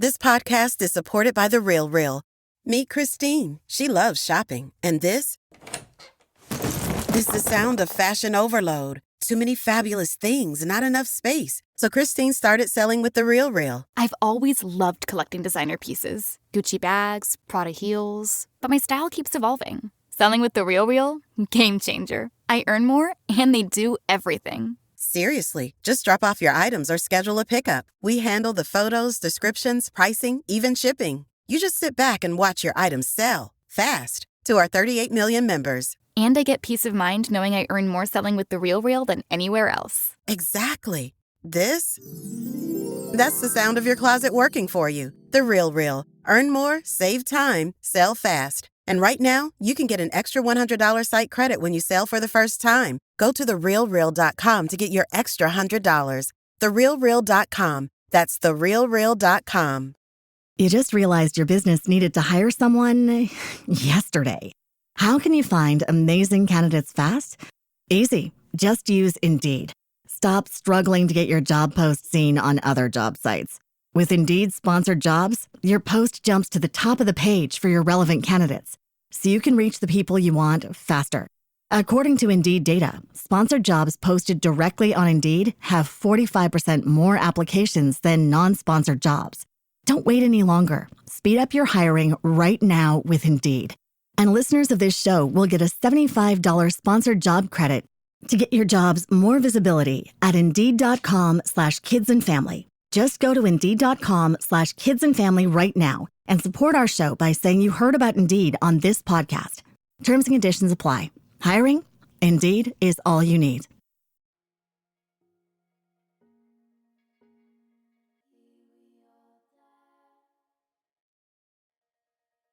This podcast is supported by The Real Real. Meet Christine. She loves shopping. And this is the sound of fashion overload. Too many fabulous things, not enough space. So Christine started selling with The Real Real. I've always loved collecting designer pieces. Gucci bags, Prada heels. But my style keeps evolving. Selling with The Real Real? Game changer. I earn more, and they do everything. Seriously, just drop off your items or schedule a pickup. We handle the photos, descriptions, pricing, even shipping. You just sit back and watch your items sell fast to our 38 million members. And I get peace of mind knowing I earn more selling with The Real Real than anywhere else. Exactly. That's the sound of your closet working for you. The Real Real. Earn more, save time, sell fast. And right now, you can get an extra $100 site credit when you sell for the first time. Go to therealreal.com to get your extra $100. Therealreal.com. That's therealreal.com. You just realized your business needed to hire someone yesterday. How can you find amazing candidates fast? Easy. Just use Indeed. Stop struggling to get your job post seen on other job sites. With Indeed sponsored jobs, your post jumps to the top of the page for your relevant candidates, so you can reach the people you want faster. According to Indeed data, sponsored jobs posted directly on Indeed have 45% more applications than non-sponsored jobs. Don't wait any longer. Speed up your hiring right now with Indeed. And listeners of this show will get a $75 sponsored job credit to get your jobs more visibility at Indeed.com/kidsandfamily. Just go to Indeed.com/kidsandfamily right now and support our show by saying you heard about Indeed on this podcast. Terms and conditions apply. Hiring? Indeed is all you need.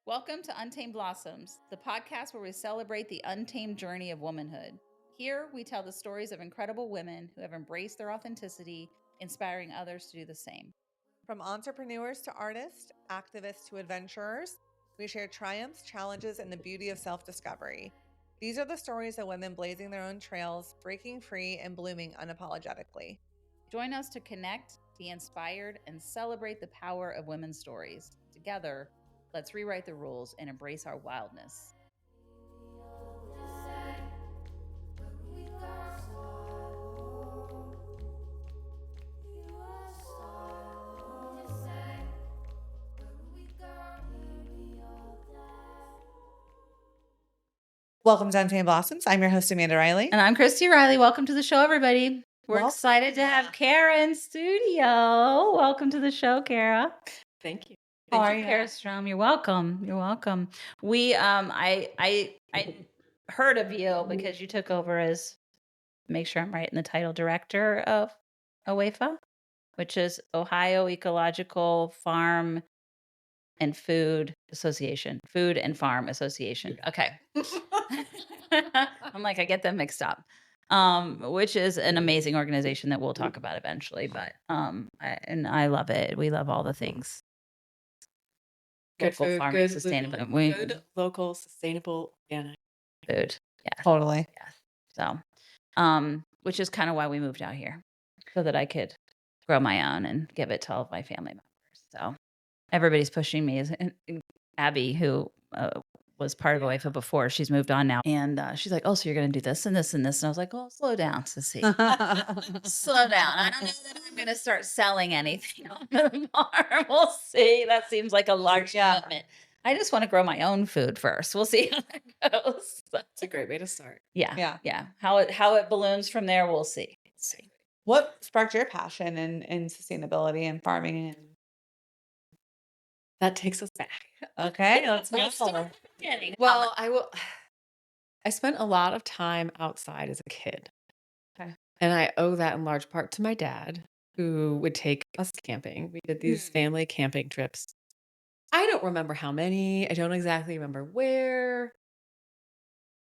Welcome to Untamed Blossoms, the podcast where we celebrate the untamed journey of womanhood. Here, we tell the stories of incredible women who have embraced their authenticity, inspiring others to do the same. From entrepreneurs to artists, activists to adventurers, we share triumphs, challenges, and the beauty of self-discovery. These are the stories of women blazing their own trails, breaking free, and blooming unapologetically. Join us to connect, be inspired, and celebrate the power of women's stories. Together, let's rewrite the rules and embrace our wildness. Welcome to Untamed Blossoms. I'm your host, Amanda Riley. And I'm Cristi Riley. Welcome to the show, everybody. We're Welcome. excited to have Khara in studio. Welcome to the show, Khara. Thank you. How Thank are you, you, Khara Strum? You're welcome. You're welcome. We I heard of you because you took over as, make sure I'm right in the title, director of OEFFA, which is Ohio Ecological Farm and Food Association. Food and Farm Association. Okay. I'm like, I get them mixed up. Which is an amazing organization that we'll talk about eventually. But I love it. We love all the things. Good Local food, farming, good sustainable good local, sustainable, organic. food. Yeah. Totally. Yes. So, which is kind of why we moved out here, so that I could grow my own and give it to all of my family members. So everybody's pushing me. Is Abby, who was part of OEFFA before, she's moved on now, and she's like, "Oh, so you're going to do this and this and this?" And I was like, "Oh, slow down, sissy. Slow down. I don't know that I'm going to start selling anything on the farm. We'll see. That seems like a large commitment. I just want to grow my own food first. We'll see how that goes." It's a great way to start. Yeah. How it balloons from there, we'll see. What sparked your passion in sustainability and farming? That takes us back. Okay, let's go. Well, I spent a lot of time outside as a kid. Okay. And I owe that in large part to my dad, who would take us camping. We did these family camping trips. I don't remember how many. I don't exactly remember where.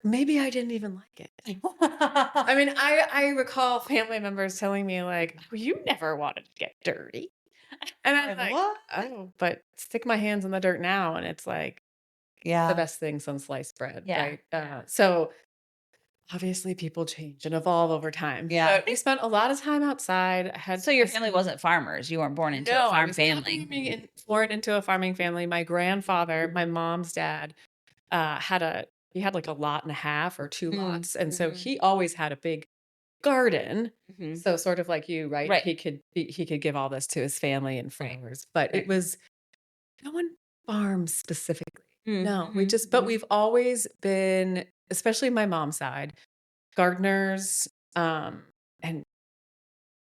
Maybe I didn't even like it. I mean, I recall family members telling me, like, "Oh, you never wanted to get dirty." And I'm like, What? "Oh, but stick my hands in the dirt now." And it's like the Yeah. best thing since sliced bread, Yeah. right? So obviously people change and evolve over time. Yeah. But we spent a lot of time outside. So your family wasn't farmers. You weren't born into a No, I farm was family. born into a farming family. My grandfather, my mom's dad, he had like a lot and a half or 2 lots. And so he always had a big garden. Mhm. So sort of like you, right? Right. He could give all this to his family and flowers, but Right. it was no one farms specifically. No, we Mhm. just, but we've always been, especially my mom's side, gardeners, and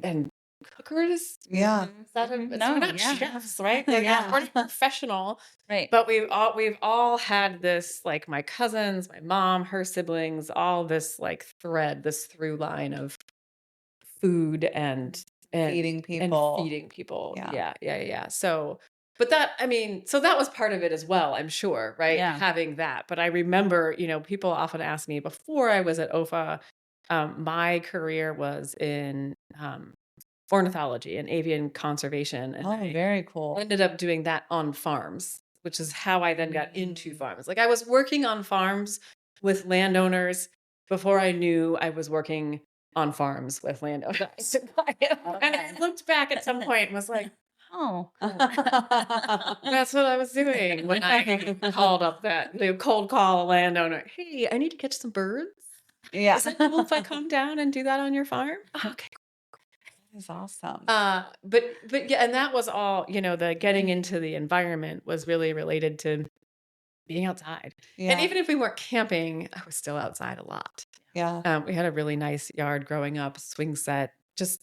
and cookers. Yeah. Is that Mhm. so No, we're not yeah. chefs, right? Yeah. We're not professional, Right. but we've all had this, like my cousins, my mom, her siblings, all this like thread, this through line of food and Feeding people. and feeding people. Yeah. Yeah. So, but that, I mean, so that was part of it as well, I'm sure, right? Yeah. Having that. But I remember, people often ask me before I was at OEFFA, my career was in ornithology and avian conservation. And Oh, I very cool. ended up doing that on farms, which is how I then got into farms. Like I was working on farms with landowners before I knew I was working on farms with landowners. And I looked back at some point and was like, Oh. that's what I was doing when I called up the cold call a landowner. Hey, I need to catch some birds. Yeah. Is it cool if I come down and do that on your farm? Okay. That's awesome. But yeah, and that was all, the getting into the environment was really related to being outside. And Yeah. even if we weren't camping, I was still outside a lot. Yeah. We had a really nice yard growing up, swing set. Just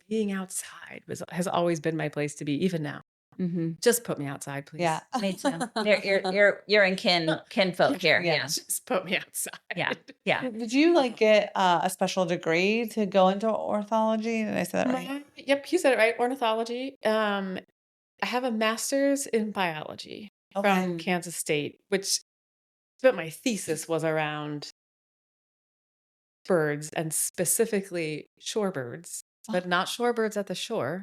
being outside has always been my place to be, even now. Mm-hmm. Just put me outside, please. Yeah. Me too. You're in kinfolk here. Yeah. Yeah. Just put me outside. Yeah. Yeah. Did you like get a special degree to go into ornithology? Did I say that right? Yep, you said it right. Ornithology. I have a master's in biology from Kansas State, but my thesis was around birds and specifically shorebirds, but not shorebirds at the shore.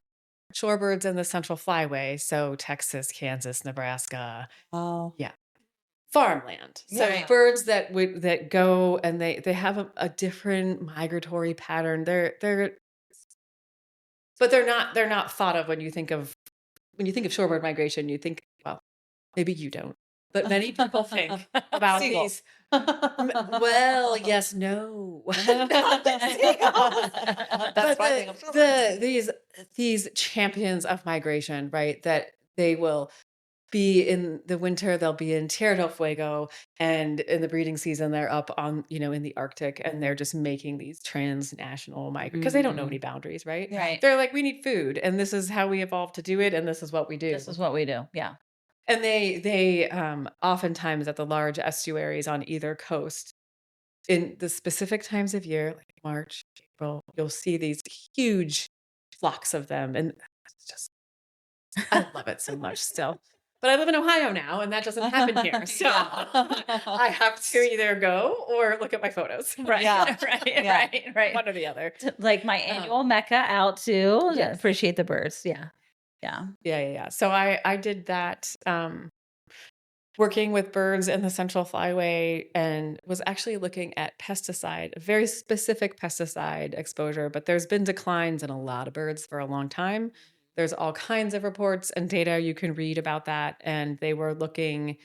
Shorebirds in the Central Flyway, so Texas, Kansas, Nebraska. Oh. Yeah. Farmland. So Yeah. birds that go and they have a different migratory pattern. They're not thought of when you think of shorebird migration. You think, well, maybe you don't, but many people think about Seagulls. these. Well, yes, no. That's But why I think of shorebirds. these champions of migration, right? That they will be in the winter, they'll be in Tierra del Fuego, and in the breeding season, they're up on, in the Arctic, and they're just making these transnational migrants because they don't know any boundaries, right? Right. They're like, we need food, and this is how we evolved to do it, and this is what we do. This is what we do. Yeah. And they oftentimes at the large estuaries on either coast, in the specific times of year, like March, April, you'll see these huge flocks of them, and it's just I love it so much still. But I live in Ohio now, and that doesn't happen here. So I have to either go or look at my photos. Right. Yeah. Right. One or the other. Like my annual Mecca out to Yes. appreciate the birds. Yeah. Yeah. So I did that, working with birds in the Central Flyway, and was actually looking at pesticide, a very specific pesticide exposure, but there's been declines in a lot of birds for a long time. There's all kinds of reports and data you can read about that. And they were looking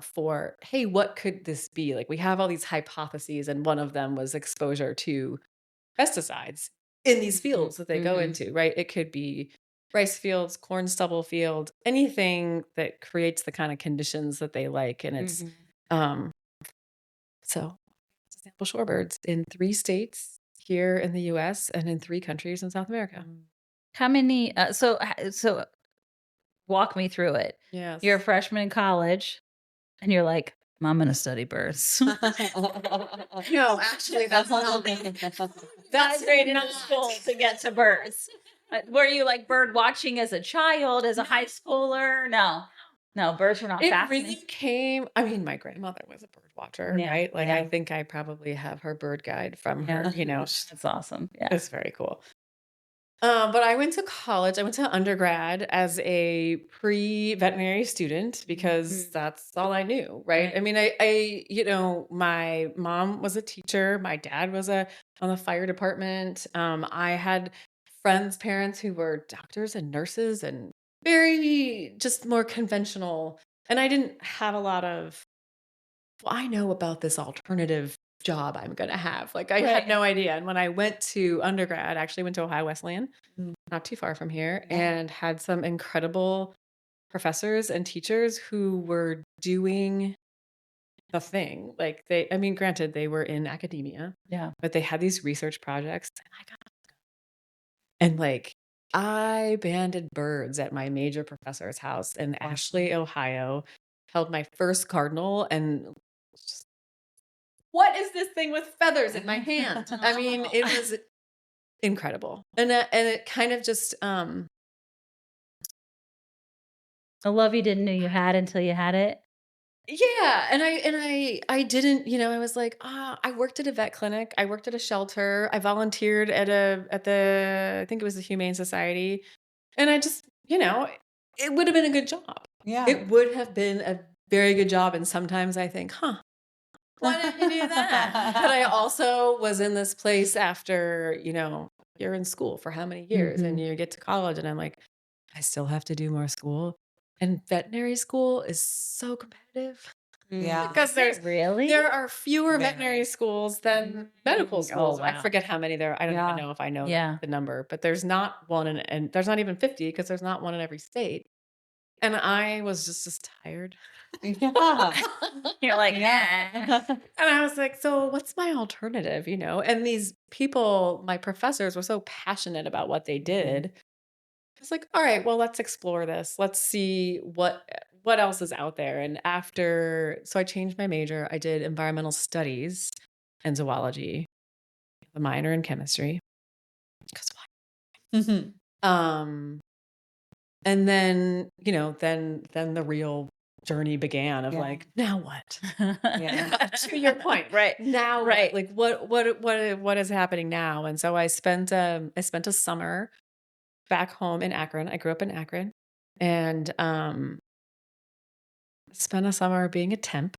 for, hey, what could this be? Like we have all these hypotheses, and one of them was exposure to pesticides in these fields that they go into, right? It could be rice fields, corn stubble field, anything that creates the kind of conditions that they like. And it's so sample shorebirds in 3 states here in the US and in 3 countries in South America. How many? So walk me through it. Yes. You're a freshman in college, and you're like, I'm going to study birds. No, actually, that's not. That's straight into school to get to birds. Were you like bird watching as a child, as a high schooler? No, birds were not It fascinating. really came. I mean, my grandmother was a bird watcher, Yeah, right? Like, yeah. I think I probably have her bird guide from her. That's awesome. Yeah. It's very cool. But I went to college. I went to undergrad as a pre-veterinary student because that's all I knew, right? I mean, my mom was a teacher. My dad was on the fire department. I had friends' parents who were doctors and nurses and very just more conventional. And I didn't have a lot of, well, I know about this alternative job I'm going to have. Like I had no idea. And when I went to undergrad, I actually went to Ohio Wesleyan, not too far from here, and had some incredible professors and teachers who were doing the thing. Like granted, they were in academia, but they had these research projects and like I banded birds at my major professor's house in Ashley, Ohio, held my first cardinal and just, what is this thing with feathers in my hand? I mean, it was incredible. And it kind of just A love you didn't know you had until you had it. yeah, and I didn't, I was like, I worked at a vet clinic, I worked at a shelter, I volunteered at the I think it was the Humane Society, and I just, it would have been a good job. Yeah. It would have been a very good job, and sometimes I think, why didn't you do that? But I also was in this place after, you're in school for how many years and you get to college and I'm like, I still have to do more school. And veterinary school is so competitive. Yeah. Because there are fewer veterinary schools than medical schools. wow. I forget how many there are. I don't even know if I know the number, but there's not one and there's not even 50 because there's not one in every state. And I was just tired. Yeah. You're like, And I was like, so what's my alternative, And these people, my professors were so passionate about what they did. I was like, all right, well, let's explore this. Let's see what else is out there. And so I changed my major. I did environmental studies and zoology, a minor in chemistry. Because why? And then, then the real journey began of like, now what? To your point, right? Now, right? Like, what is happening now? And so I spent a summer back home in Akron. I grew up in Akron, and spent a summer being a temp.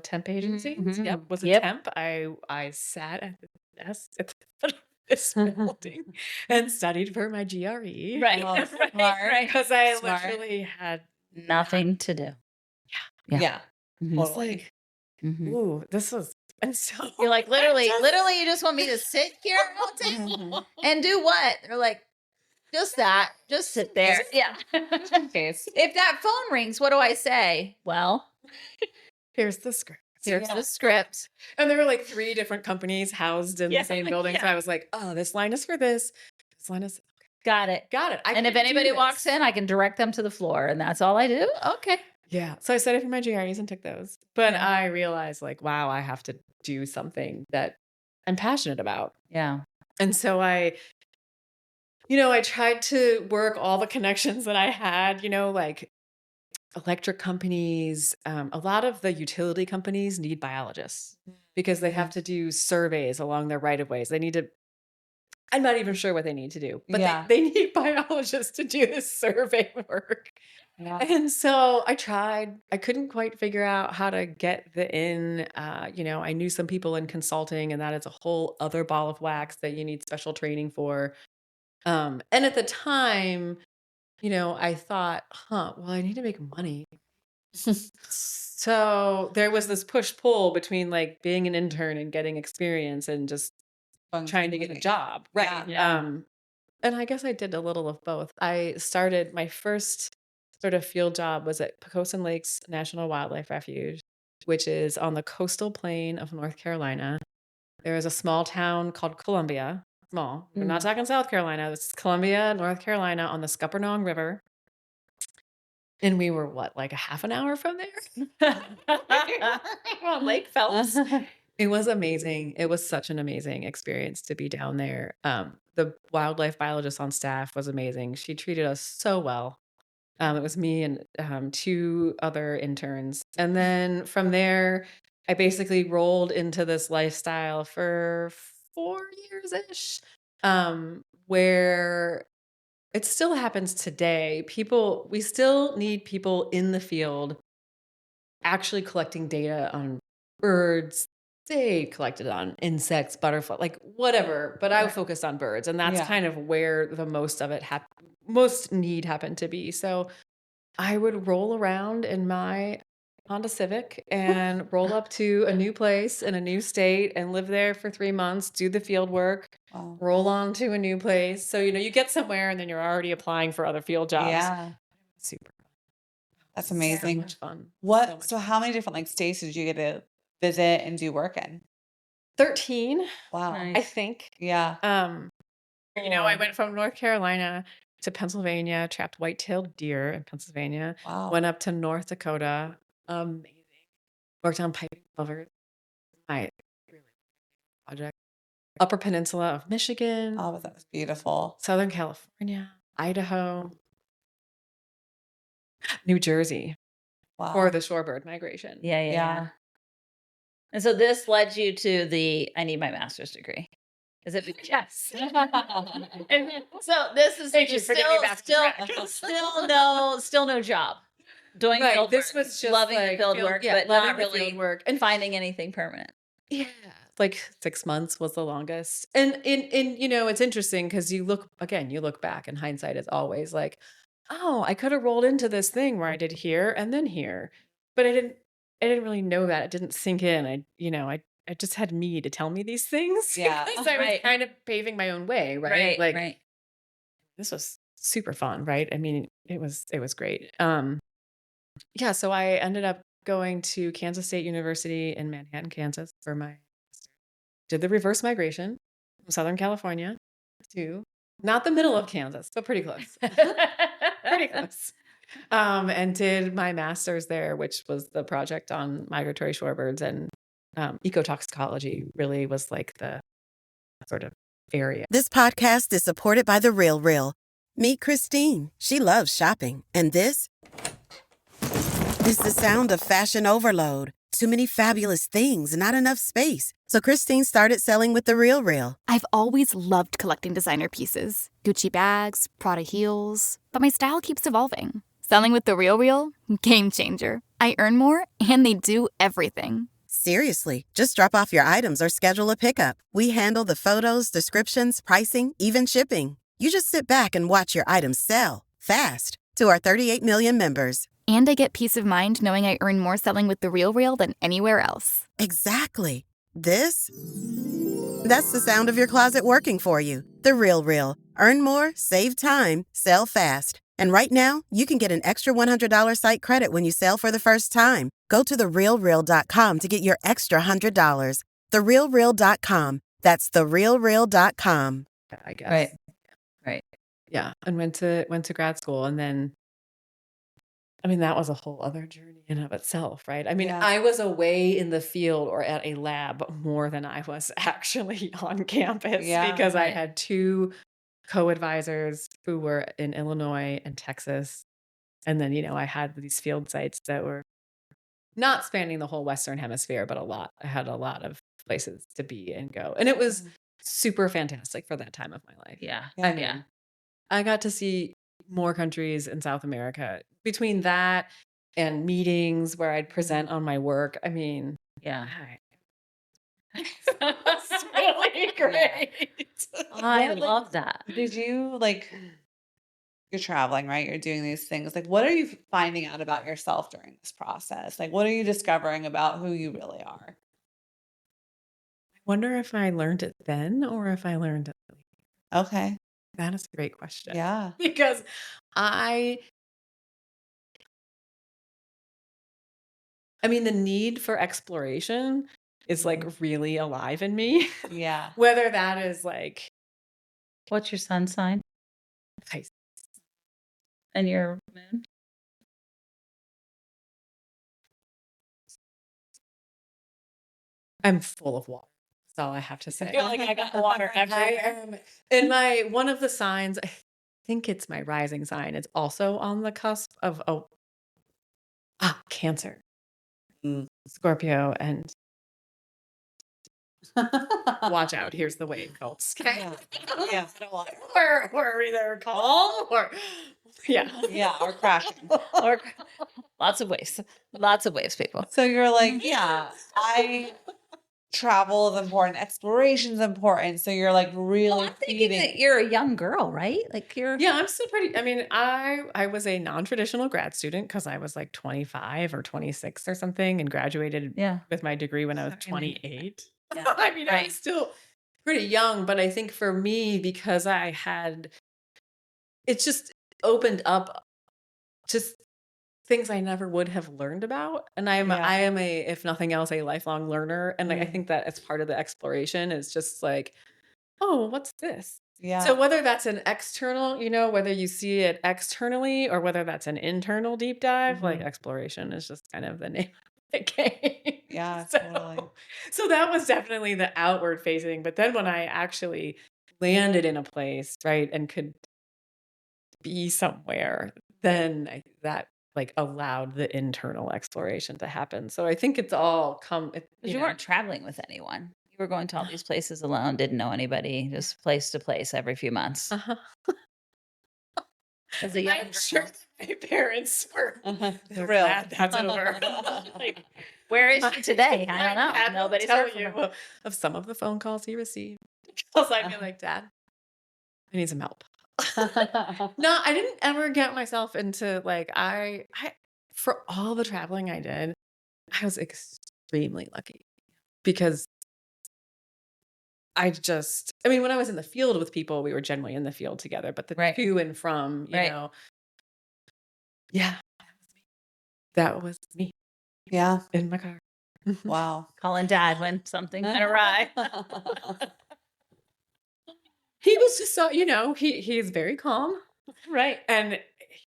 Temp agencies. Yep, was a temp. I sat at the desk at this building and studied for my GRE. right. Because I literally had Nothing to do. Yeah. It's like, ooh, this was. And so You're like, literally, you just want me to sit here all day and do what? They're like, just that. Just sit there. Yeah. If that phone rings, what do I say? Well, here's the script. here's the script. And there were like 3 different companies housed in the same building. So I was like, oh, this line is for this. This line is Got it. And if anybody walks in, I can direct them to the floor, and that's all I do. Okay. Yeah. So I studied for my GREs and took those. But I realized like, wow, I have to do something that I'm passionate about. Yeah. And so I tried to work all the connections that I had, like electric companies. A lot of the utility companies need biologists because they have to do surveys along their right of ways. They need to, I'm not even sure what they need to do, but they need biologists to do this survey work. Yeah. And so I tried. I couldn't quite figure out how to get the in. I knew some people in consulting, and that is a whole other ball of wax that you need special training for. And at the time, I thought, well, I need to make money. So there was this push-pull between like being an intern and getting experience and just trying to get a job. Right. Yeah. And I guess I did a little of both. I started my first sort of field job was at Pocosin Lakes National Wildlife Refuge, which is on the coastal plain of North Carolina. There is a small town called Columbia. Small. We're not talking South Carolina. This is Columbia, North Carolina on the Scuppernong River. And we were like a half an hour from there? On Lake Phelps. It was amazing. It was such an amazing experience to be down there. The wildlife biologist on staff was amazing. She treated us so well. It was me and 2 other interns. And then from there, I basically rolled into this lifestyle for 4 years-ish, where it still happens today. We still need people in the field actually collecting data on birds. They collected on insects, butterfly, like whatever. But I focused on birds, and that's kind of where the most of it most need happened to be. So I would roll around in my Honda Civic and roll up to a new place in a new state and live there for 3 months, do the field work, roll on to a new place. So, you get somewhere and then you're already applying for other field jobs. Yeah. Super. That's So amazing. much fun. So how many different states did you get to visit and do work in? 13, Wow. I think. Yeah. I went from North Carolina to Pennsylvania, trapped white-tailed deer in Pennsylvania. Wow. Went up to North Dakota. Amazing. Worked on piping plovers. My project. Upper Peninsula of Michigan. Oh, that was beautiful. Southern California, Idaho, New Jersey Wow. for the shorebird migration. Yeah. And so this led you to I need my master's degree. Is it? Yes. So this is Thank you for getting me back to track. still no job. Doing Right, field this work, was just loving like the field field- work, yeah, but loving not the really field work. and finding anything permanent. Yeah, like 6 months was the longest. And it's interesting because you look back, and hindsight is always like, oh, I could have rolled into this thing where I did here and then here, but I didn't really know that. It didn't sink in. I just had me to tell me these things. Yeah. because I was kind of paving my own way, right? Right. This was super fun, right? I mean, it was great. Yeah, so I ended up going to Kansas State University in Manhattan, Kansas for did the reverse migration from Southern California to not the middle of Kansas, but pretty close. Pretty close. And did my master's there, which was the project on migratory shorebirds, and ecotoxicology really was like the sort of area. This podcast is supported by The Real Real. Meet Christine. She loves shopping. And this is the sound of fashion overload. Too many fabulous things, not enough space. So Christine started selling with The Real Real. I've always loved collecting designer pieces, Gucci bags, Prada heels, but my style keeps evolving. Selling with The Real Real? Game changer. I earn more, and they do everything. Seriously, just drop off your items or schedule a pickup. We handle the photos, descriptions, pricing, even shipping. You just sit back and watch your items sell fast to our 38 million members. And I get peace of mind knowing I earn more selling with The Real Real than anywhere else. Exactly. That's the sound of your closet working for you. The Real Real. Earn more, save time, sell fast. And right now, you can get an extra $100 site credit when you sell for the first time. Go to therealreal.com to get your extra $100. Therealreal.com. That's therealreal.com. I guess. Right. Yeah, and went to grad school, and then that was a whole other journey in of itself, right? I was away in the field or at a lab more than I was actually on campus because I had 2 co-advisors who were in Illinois and Texas. And then, I had these field sites that were not spanning the whole Western hemisphere, but I had a lot of places to be and go. And it was super fantastic for that time of my life. Yeah. I got to see more countries in South America between that and meetings where I'd present on my work. Yeah. That's really great. I love that. Did you you're traveling, right? You're doing these things. What are you finding out about yourself during this process? What are you discovering about who you really are? I wonder if I learned it then or if I learned it later. Okay. That is a great question. Yeah. Because the need for exploration is really alive in me. Yeah. Whether that is What's your sun sign Pisces. and your moon? I'm full of water. That's all I have to say. I feel like I got water everywhere. And one of the signs, I think it's my rising sign, it's also on the cusp of Cancer, Scorpio, and Watch out. Here's the wave, folks. Okay. Yeah. We're either calm or Yeah, or crashing. Or lots of waves, people. So you're like, yeah, travel is important, exploration is important. So you're like really I'm thinking feeding. that you're a young girl, right? Like you're. Yeah, I'm still pretty. I mean, I was a non-traditional grad student because I was like 25 or 26 or something and graduated Yeah. with my degree when I was 28. Yeah. I mean, I Right. was still pretty young, but I think for me, because it just opened up just things I never would have learned about. And I am if nothing else, a lifelong learner. And I think that as part of the exploration is just like, oh, what's this? Yeah. So whether that's an external, whether you see it externally or whether that's an internal deep dive, like exploration is just kind of the name of the game. Yeah, So, totally. so that was definitely the outward facing. But then when I actually landed in a place, right, and could be somewhere, then that like allowed the internal exploration to happen. So I think it's all Because you weren't traveling with anyone. You were going to all these places alone, didn't know anybody, just place to place every few months. As a young I'm girl. sure my parents were Thrilled. glad that's over. Like, Where is she today? I don't know. Dad will Nobody's tell heard from you her. of some of the phone calls he received. Because I'd be like, Dad, I need some help. No, I didn't ever get myself into like I for all the traveling I did, I was extremely lucky because I mean, when I was in the field with people, we were generally in the field together, but the Right. to and from, Right. Yeah, that was me Yeah. in my car. Wow. Calling Dad when something went awry. He was just so, he's very calm. Right. And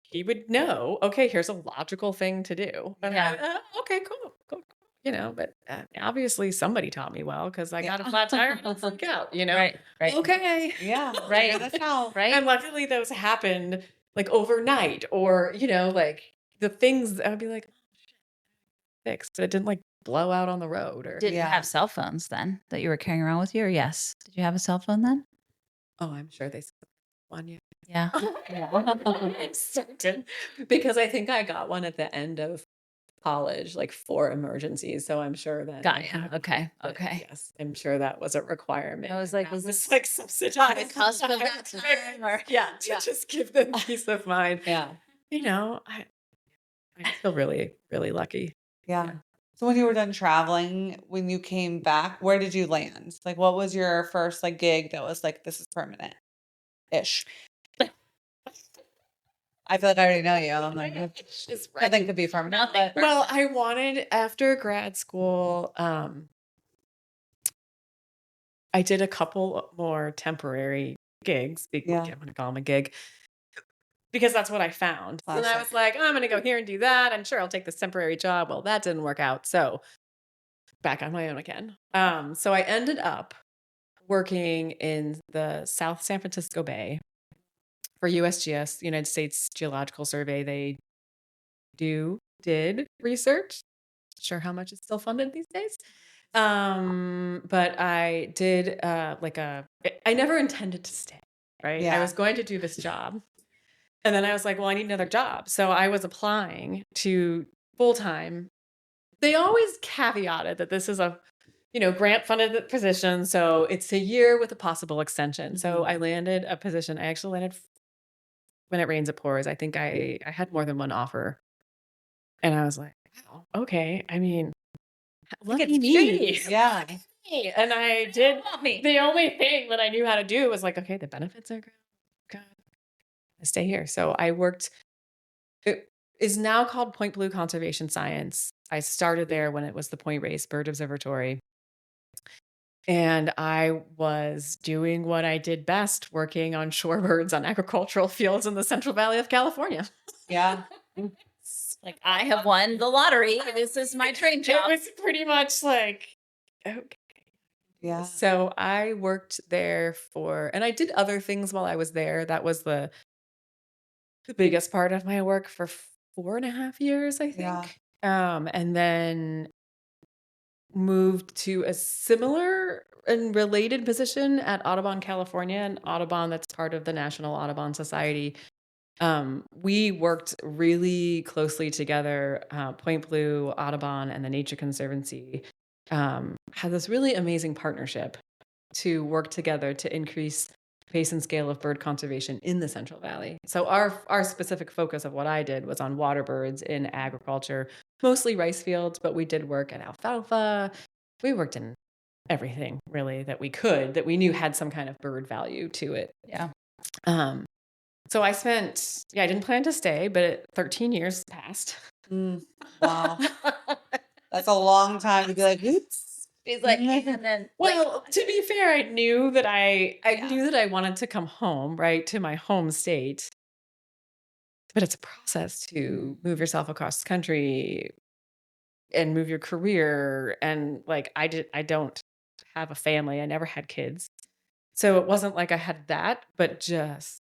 he would know, okay, here's a logical thing to do. And Yeah. okay, cool. But obviously somebody taught me well because I got a flat tire and I'll freak out, Right. Right. Okay. Yeah. Right. Figure this out. Right. And luckily those happened like overnight or, like the things I'd be like, fixed. It didn't like blow out on the road or. Didn't have cell phones then that you were carrying around with you, or yes? Did you have a cell phone then? Oh, I'm sure they still have on you. Yeah. I'm certain because I think I got one at the end of college, like for emergencies. So I'm sure that. Got you. Okay. Okay. Yes, I'm sure that was a requirement. I was like, That was this like subsidized? cusp of that time, or- Yeah, to just give them peace of mind. Yeah. I feel really, really lucky. Yeah. So when you were done traveling, when you came back, where did you land? Like, what was your first like gig that was like, this is permanent ish? I feel like I already know you. I'm like, I think could be permanent. But Well, I wanted after grad school, I did a couple more temporary gigs. Yeah. I'm going to call them a gig because that's what I found. And I Classic. was like, I'm going to go here and do that. And sure, I'll take this temporary job. Well, that didn't work out. So back on my own again. So I ended up working in the South San Francisco Bay for USGS, United States Geological Survey. They did research. Not sure how much is still funded these days. But I did I never intended to stay, right? Yeah. I was going to do this job. And then I was like, well, I need another job. So I was applying to full-time. They always caveated that this is a, grant funded position. So it's a year with a possible extension. So I landed a position. I actually landed when it rains, it pours. I think I had more than one offer. And I was like, wow, okay. I mean, look at me. yeah. And I did. me. The only thing that I knew how to do was like, okay, the benefits are good. I stay here. So I worked. It is now called Point Blue Conservation Science. I started there when it was the Point Reyes Bird Observatory. And I was doing what I did best, working on shorebirds on agricultural fields in the Central Valley of California. Yeah. Like, I have won the lottery. This is my dream job. It was pretty much like, okay. Yeah. So I worked there and I did other things while I was there. That was the biggest part of my work for 4.5 years, I think. Yeah. And then moved to a similar and related position at Audubon, California, and Audubon, that's part of the National Audubon Society. We worked really closely together. Point Blue, Audubon, and the Nature Conservancy had this really amazing partnership to work together to increase pace and scale of bird conservation in the Central Valley. So our specific focus of what I did was on water birds in agriculture, mostly rice fields, but we did work at alfalfa. We worked in everything really that we could, that we knew had some kind of bird value to it. Yeah. So I didn't plan to stay, but 13 years passed. Wow. That's a long time to be like, oops. She's like, and then Well, to be fair, I knew that I knew that I wanted to come home, right, to my home state. But it's a process to move yourself across the country and move your career. And like I don't have a family. I never had kids. So it wasn't like I had that, but just,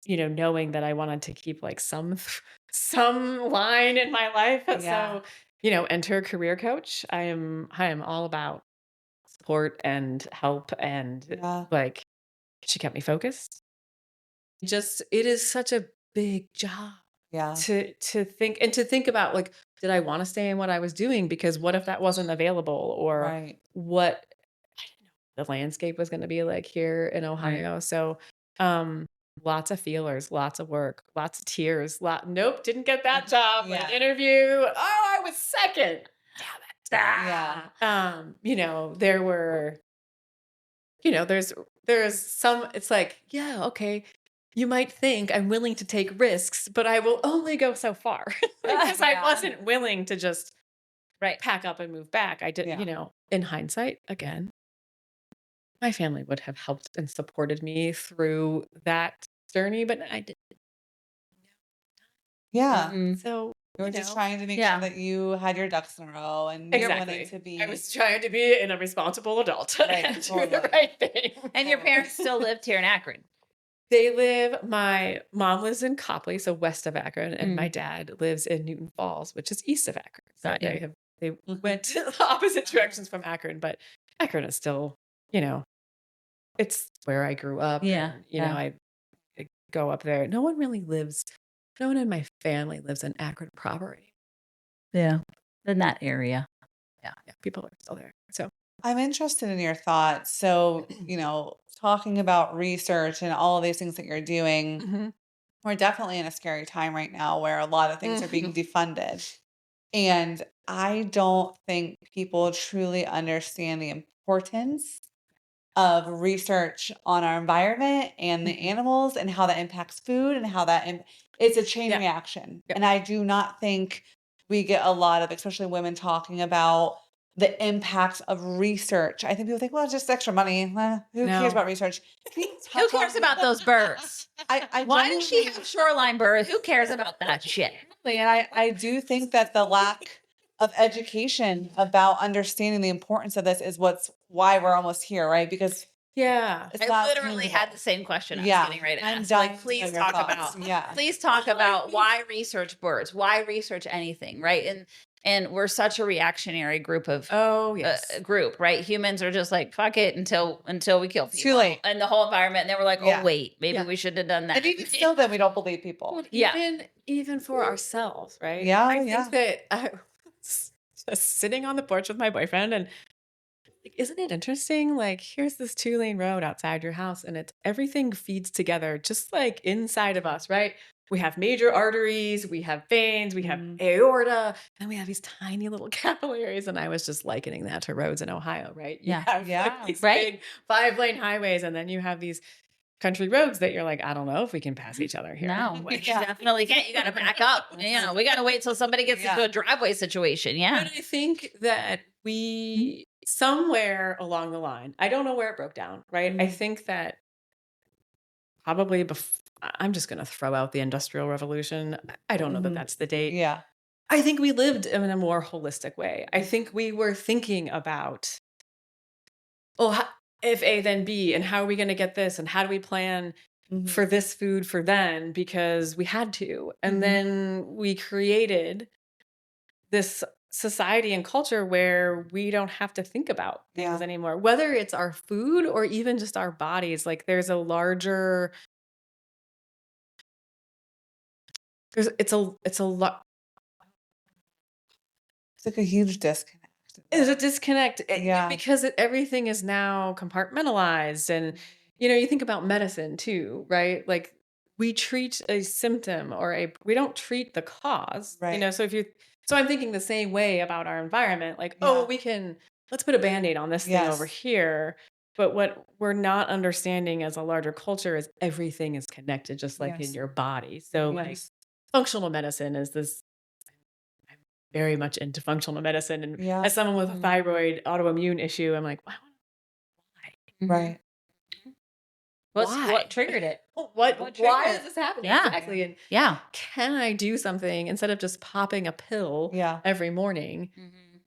knowing that I wanted to keep like some line in my life. Yeah. So, enter a career coach. I am all about support and help, and like she kept me focused. It is such a big job. Yeah. To think about, like, did I want to stay in what I was doing? Because what if that wasn't available, or what I didn't know the landscape was going to be like here in Ohio. So, lots of feelers, lots of work, lots of tears. Nope, didn't get that job. Yeah. Interview. Oh, I was second. Damn it. Yeah. There were, there's some, it's like, yeah, okay. You might think I'm willing to take risks, but I will only go so far because I wasn't willing to just pack up and move back. I did, in hindsight, again, my family would have helped and supported me through that journey, but I didn't. Yeah. So you were just trying to make sure that you had your ducks in a row, and you're wanting to be. I was trying to be a responsible adult and do the right thing. And your parents still lived here in Akron. My mom lives in Copley, so west of Akron, and my dad lives in Newton Falls, which is east of Akron. So they went to the opposite directions from Akron, but Akron is still, it's where I grew up. Yeah. And, I go up there. No one in my family lives in Akron proper anymore. Yeah. In that area. Yeah. People are still there. So I'm interested in your thoughts. So, talking about research and all of these things that you're doing, we're definitely in a scary time right now where a lot of things are being defunded. And I don't think people truly understand the importance of research on our environment and the animals, and how that impacts food, and how it's a chain reaction. Yep. And I do not think we get a lot of, especially women, talking about the impacts of research. I think people think, well, it's just extra money. Who cares about research? Who cares about those birds? Why does she genuinely- have shoreline birds? Who cares about that shit? And I do think that the lack of education about understanding the importance of this is why we're almost here, right? Because it's I literally had the same question I was getting ready to ask. Like, please talk about why research birds, why research anything, right? And we're such a reactionary group of group, right? Humans are just like, fuck it until we kill people. Too late. And the whole environment. And then we're like, oh wait, maybe we shouldn't have done that. And even still, then we don't believe people. Well, even for ourselves, right? Yeah. I think that I was just sitting on the porch with my boyfriend, and like, isn't it interesting? Like, here's this 2-lane road outside your house, and everything feeds together just like inside of us, right? We have major arteries, we have veins, we have aorta, and we have these tiny little capillaries. And I was just likening that to roads in Ohio, right? You have like these big 5-lane highways, and then you have these country roads that you're like, I don't know if we can pass each other here. No, we definitely can't. You got to back up. We got to wait till somebody gets into a driveway situation. Yeah. But I think that we, somewhere along the line, I don't know where it broke down, right? I think that probably I'm just going to throw out the Industrial Revolution. I don't know that that's the date. Yeah. I think we lived in a more holistic way. I think we were thinking about, if A, then B, and how are we going to get this? And how do we plan for this food for then? Because we had to. And then we created this society and culture where we don't have to think about things Yeah. anymore, whether it's our food or even just our bodies. Like there's a larger, it's a lot. It's like a huge disconnect. There's a disconnect Yeah. because everything is now compartmentalized. And, you think about medicine too, right? Like we treat a symptom we don't treat the cause, Right. So I'm thinking the same way about our environment. Like, Yeah. let's put a Band-Aid on this thing over Yes. here. But what we're not understanding as a larger culture is everything is connected, just like in Yes. your body. So like Yes. functional medicine is this very much into functional medicine. And Yeah. as someone with a thyroid autoimmune issue, I'm like, why? Right. What triggered it? Why triggered is this happening? Yeah. Exactly. And Yeah. can I do something instead of just popping a pill Yeah. every morning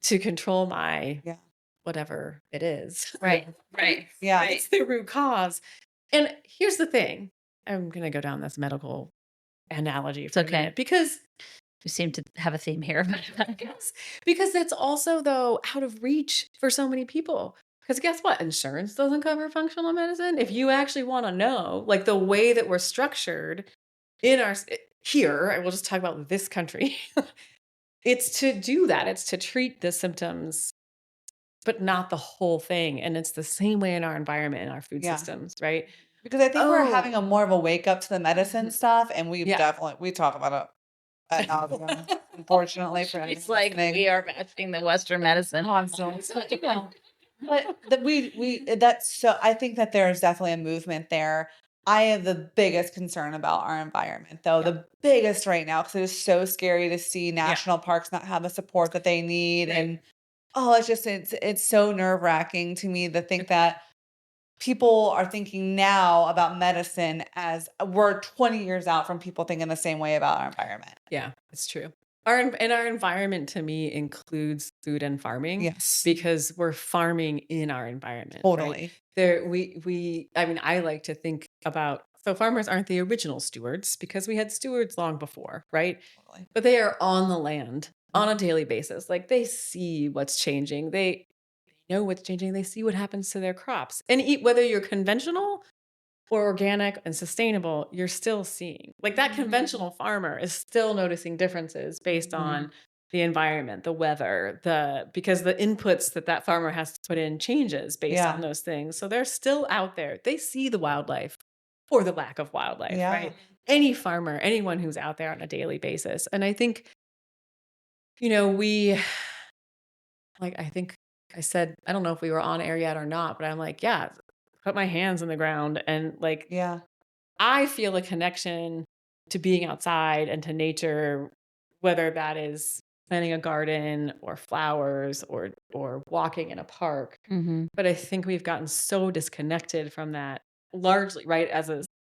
to control my Yeah. whatever it is? Right. Right. Yeah. Right. It's the root cause. And here's the thing. I'm going to go down this medical analogy for a okay. minute because We seem to have a theme here. because that's also though out of reach for so many people. Because guess what? Insurance doesn't cover functional medicine. If you actually want to know, like the way that we're structured in here, I will just talk about this country. It's to do that. It's to treat the symptoms, but not the whole thing. And it's the same way in our environment, in our food Yeah. systems, right? Because I think we're Oh. having a more of a wake up to the medicine stuff, and we Yeah. definitely talk about it ad nauseam, unfortunately for anyone It's like listening. we are matching the Western medicine. Constantly. But that's so I think that there is definitely a movement there. I have the biggest concern about our environment, though, the biggest right now, because it is so scary to see national parks not have the support that they need. Right. And it's so nerve-wracking to me to think that people are thinking now about medicine as we're 20 years out from people thinking the same way about our environment. Yeah, it's true. Our environment to me includes food and farming. Yes. Because we're farming in our environment. Totally. Right? I like to think about, so farmers aren't the original stewards because we had stewards long before, right? Totally. But they are on the land on a daily basis. Like they see what's changing. They know what's changing. They see what happens to their crops. And whether you're conventional or organic and sustainable, you're still seeing. Like that conventional farmer is still noticing differences based on the environment, the weather, because the inputs that farmer has to put in changes based on those things. So they're still out there. They see the wildlife or the lack of wildlife, right? Any farmer, anyone who's out there on a daily basis. And I think, I think I said, I don't know if we were on air yet or not, but I'm like, yeah, put my hands in the ground and I feel a connection to being outside and to nature, whether that is planting a garden or flowers or walking in a park. But I think we've gotten so disconnected from that largely, right?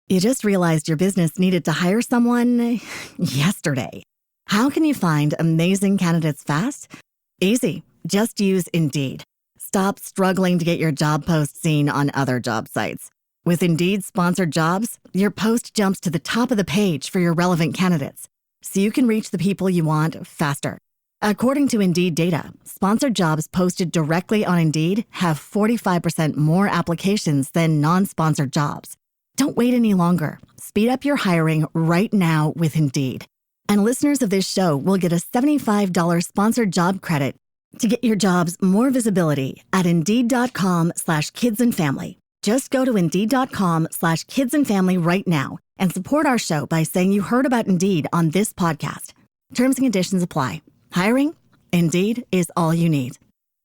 You just realized your business needed to hire someone yesterday. How can you find amazing candidates fast? Easy. Just use Indeed. Stop struggling to get your job post seen on other job sites. With Indeed sponsored jobs, your post jumps to the top of the page for your relevant candidates, so you can reach the people you want faster. According to Indeed data, sponsored jobs posted directly on Indeed have 45% more applications than non-sponsored jobs. Don't wait any longer. Speed up your hiring right now with Indeed. And listeners of this show will get a $75 sponsored job credit to get your jobs more visibility at Indeed.com/kidsandfamily. Just go to Indeed.com/kidsandfamily right now and support our show by saying you heard about Indeed on this podcast. Terms and conditions apply. Hiring? Indeed is all you need.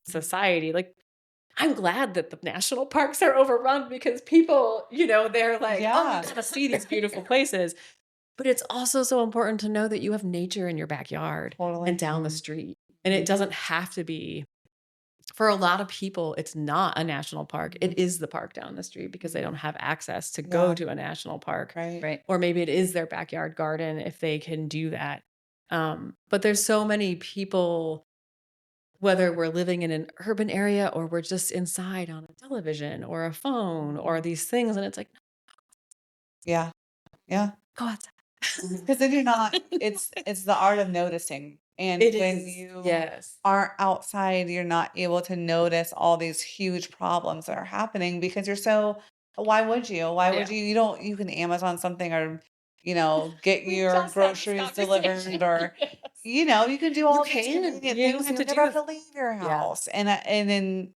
Society, I'm glad that the national parks are overrun because people, they're like, oh, you gotta see these beautiful places. But it's also so important to know that you have nature in your backyard and down the street. And it doesn't have to be, for a lot of people, it's not a national park. It is the park down the street because they don't have access to go to a national park. Right. Or maybe it is their backyard garden if they can do that. But there's so many people, whether we're living in an urban area or we're just inside on a television or a phone or these things. And it's like, go outside. Because then you're not, it's the art of noticing. And It when is. you Yes. aren't outside, you're not able to notice all these huge problems that are happening because you're so, why would you? Why would Yeah. you can Amazon something or, get We your just had this groceries conversation. delivered or, Yes. you can do all You these can. convenient You don't things have and to you do never have this. to leave your Yeah. house. And then,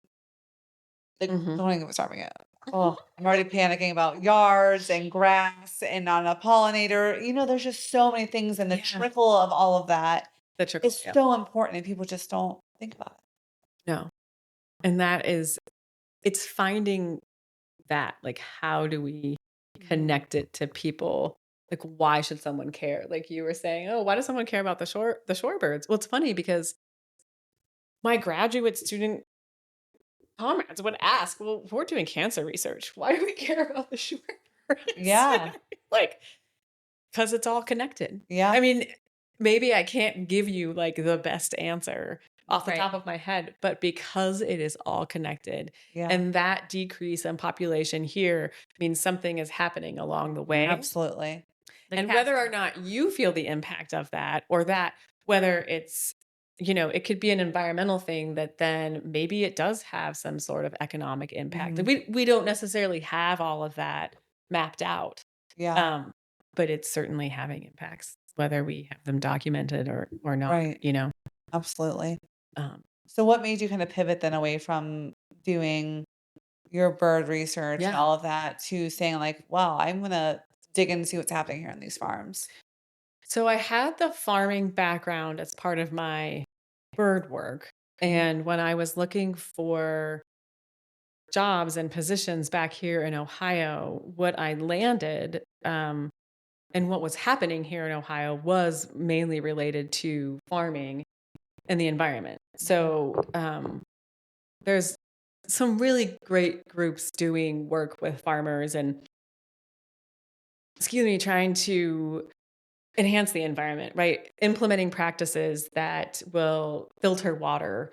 like, Mhm. don't even get me started yet. Oh, I'm already panicking about yards and grass and on a pollinator. There's just so many things, and the Yeah. trickle of all of that The trickle. is Yeah. so important, and people just don't think about it. No. And it's finding that, like, how do we connect it to people? Like, why should someone care? Like you were saying, oh, why does someone care about the shorebirds? Well, it's funny because my graduate student comrades would ask, well, we're doing cancer research. Why do we care about the shorebirds? Yeah, Like, because it's all connected. yeah, I mean, maybe I can't give you like the best answer off the Right. top of my head, but because it is all connected yeah, and that decrease in population here means something is happening along the way. absolutely. The And whether or casting. not you feel the impact of that, or that, whether it's, it could be an environmental thing that then maybe it does have some sort of economic impact. Mhm. We don't necessarily have all of that mapped out. Yeah, But it's certainly having impacts, whether we have them documented or not, right, absolutely. Um, So, what made you kind of pivot then away from doing your bird research and yeah. all of that to saying like, wow, I'm gonna dig in and see what's happening here on these farms? So I had the farming background as part of my bird work. And when I was looking for jobs and positions back here in Ohio, what I landed and what was happening here in Ohio was mainly related to farming and the environment. So there's some really great groups doing work with farmers and, trying to enhance the environment, right? Implementing practices that will filter water,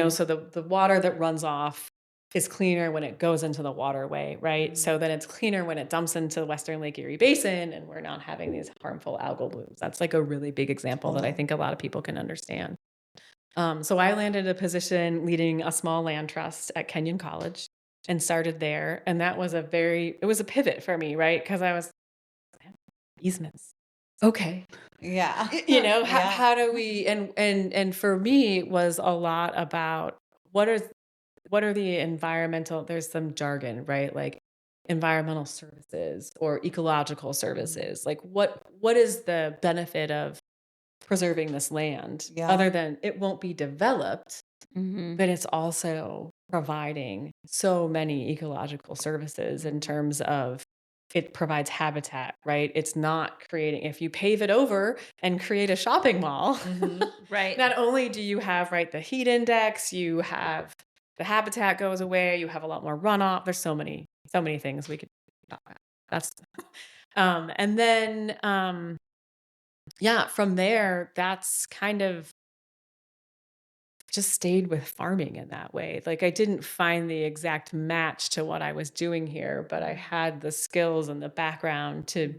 so the water that runs off is cleaner when it goes into the waterway, right? So then it's cleaner when it dumps into the Western Lake Erie Basin and we're not having these harmful algal blooms. That's like a really big example that I think a lot of people can understand. So I landed a position leading a small land trust at Kenyon College and started there. And that was it was a pivot for me, right? Because I was easements. Okay. Yeah, How, yeah, how do we, and for me it was a lot about what are the environmental, there's some jargon, right? Like environmental services or ecological services. Like what is the benefit of preserving this land yeah, other than it won't be developed, Mhm. but it's also providing so many ecological services in terms of it provides habitat, right? It's not creating, if you pave it over and create a shopping mall, Right. not only do you have, right, the heat index, you have the habitat goes away, you have a lot more runoff. There's so many things we could talk about. That's, and then, yeah, from there, that's kind of just stayed with farming in that way. Like I didn't find the exact match to what I was doing here, but I had the skills and the background to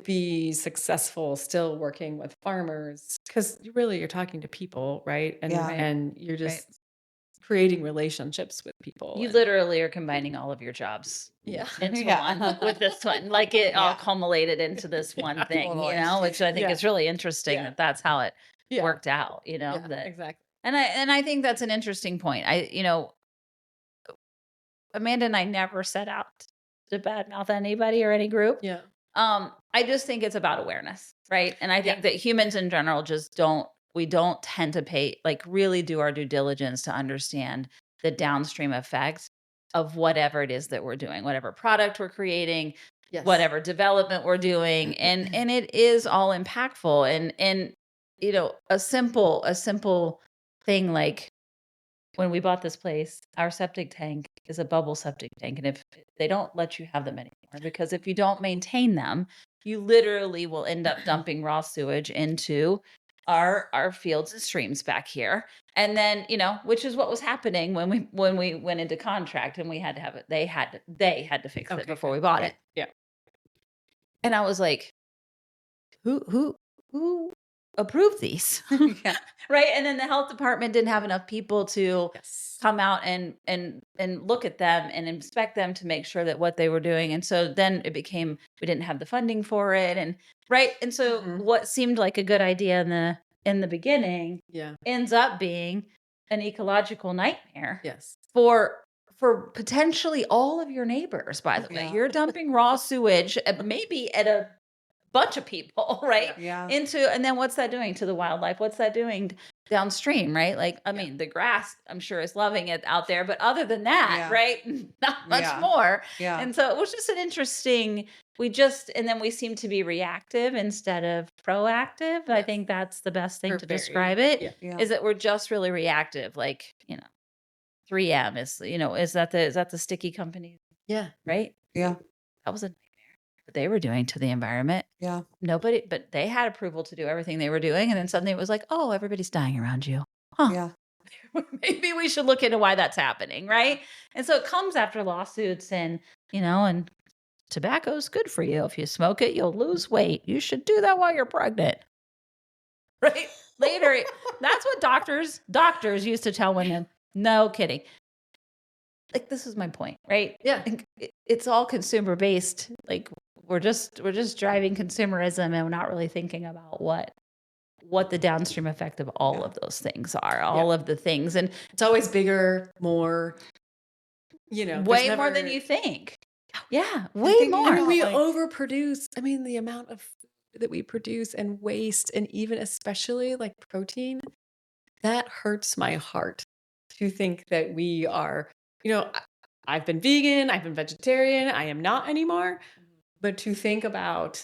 be successful still working with farmers, because you're talking to people, right? And Yeah. Right. and you're Right. just creating relationships with people. You and- literally are combining all of your jobs yeah. into Yeah. one with this one. Like it all Yeah. culminated into this one thing, totally. which I think Yeah. is really interesting Yeah. that that's how it Yeah. worked out, Yeah, that, exactly. and I think that's an interesting point. Amanda and I never set out to badmouth anybody or any group. Yeah. I just think it's about awareness, right? And I think Yeah. that humans in general just don't tend to really do our due diligence to understand the downstream effects of whatever it is that we're doing, whatever product we're creating, Yes. whatever development we're doing. And it is all impactful. And a simple thing like when we bought this place, our septic tank is a bubble septic tank. And if they don't let you have them anymore, because if you don't maintain them, you literally will end up dumping raw sewage into our fields and streams back here. And then, which is what was happening when we went into contract and we had to have it. They had to fix it Okay, before we good. bought Okay. it. Yeah. And I was like, who approved these? Yeah. Right. And then the health department didn't have enough people to Yes. come out and look at them and inspect them to make sure that what they were doing. And so then it became, we didn't have the funding for it. And right. And so Mhm. what seemed like a good idea in the beginning Yeah. ends up being an ecological nightmare Yes. for potentially all of your neighbors, by the way. Yeah. You're dumping raw sewage maybe at a bunch of people, right? Yeah. And then what's that doing to the wildlife? What's that doing downstream, right? Like, I mean, the grass, I'm sure, is loving it out there, but other than that, Yeah. right? Not much Yeah. more. Yeah. And so it was just an interesting, and then we seem to be reactive instead of proactive. I Yes. think that's the best thing We're to very- describe it, yeah. Yeah. is that we're just really reactive. Like, 3M is that the sticky company, Yeah. right? Yeah. That was a nightmare that they were doing to the environment. Yeah. Nobody, but they had approval to do everything they were doing. And then suddenly it was like, oh, everybody's dying around you. Huh. Yeah. Maybe we should look into why that's happening. Right. And so it comes after lawsuits and tobacco's good for you. If you smoke it, you'll lose weight. You should do that while you're pregnant. Right. Later, that's what doctors used to tell women. No kidding. Like, this is my point, right? Yeah. It's all consumer based. Like, we're just driving consumerism, and we're not really thinking about what the downstream effect of all of those things are, all of the things. And It's always bigger, more, way more than you think. Yeah, way thinking more. about, we like- overproduce. I mean, the amount of food that we produce and waste, and even especially like protein, that hurts my heart to think that we are, I've been vegan, I've been vegetarian, I am not anymore. But to think about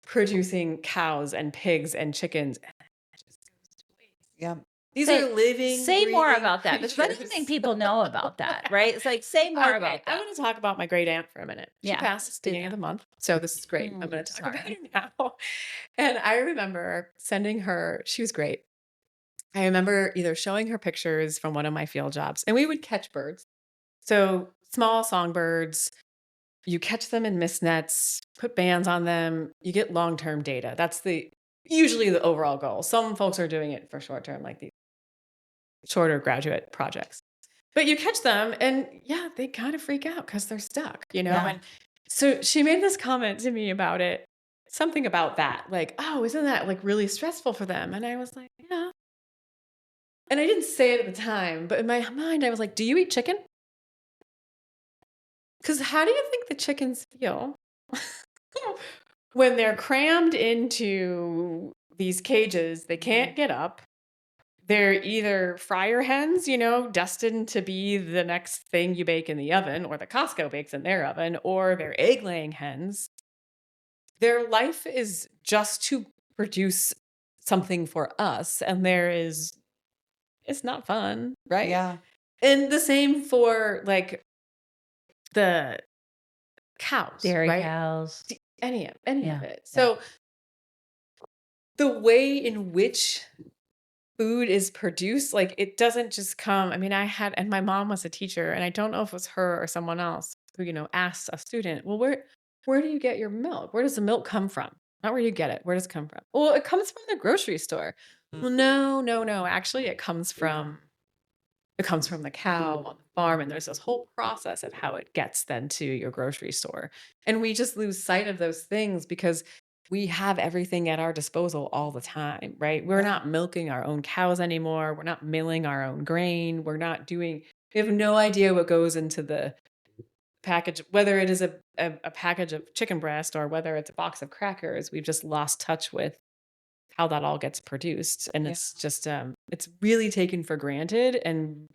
producing cows and pigs and chickens, and that just goes to waste. Yeah. These Say- are living. Say more breathing about that, because I don't creatures. think people know about that, right? It's like, say more Okay, about I'm that. going to talk about my great aunt for a minute. She Yeah, passed at the beginning of the month, so this is great. I'm going to talk about sorry. it now. And I remember sending her. She was great. I remember either showing her pictures from one of my field jobs, and we would catch birds. So small songbirds, you catch them in mist nets, put bands on them, you get long-term data. That's usually the overall goal. Some folks are doing it for short-term, like these shorter graduate projects. But you catch them and yeah, they kind of freak out because they're stuck, Yeah. And so she made this comment to me about it, something about that, like, oh, isn't that like really stressful for them? And I was like, yeah. And I didn't say it at the time, but in my mind, I was like, do you eat chicken? Because how do you think the chickens feel when they're crammed into these cages? They can't get up. They're either fryer hens, destined to be the next thing you bake in the oven, or the Costco bakes in their oven, or they're egg-laying hens. Their life is just to produce something for us, and it's not fun, right? Yeah. And the same for like the cows, Dairy right? cows. Any of Yeah, it. So the way in which food is produced, like, it doesn't just come. I mean, and my mom was a teacher, and I don't know if it was her or someone else who, asked a student, well, where do you get your milk? Where does the milk come from? Not where you get it. Where does it come from? Well, it comes from the grocery store. Well, no. Actually, it comes from the cow on the farm, and there's this whole process of how it gets then to your grocery store. And we just lose sight of those things because we have everything at our disposal all the time, right? We're not milking our own cows anymore. We're not milling our own grain. We have no idea what goes into the package, whether it is a package of chicken breast or whether it's a box of crackers. We've just lost touch with how that all gets produced. And it's just, it's really taken for granted. And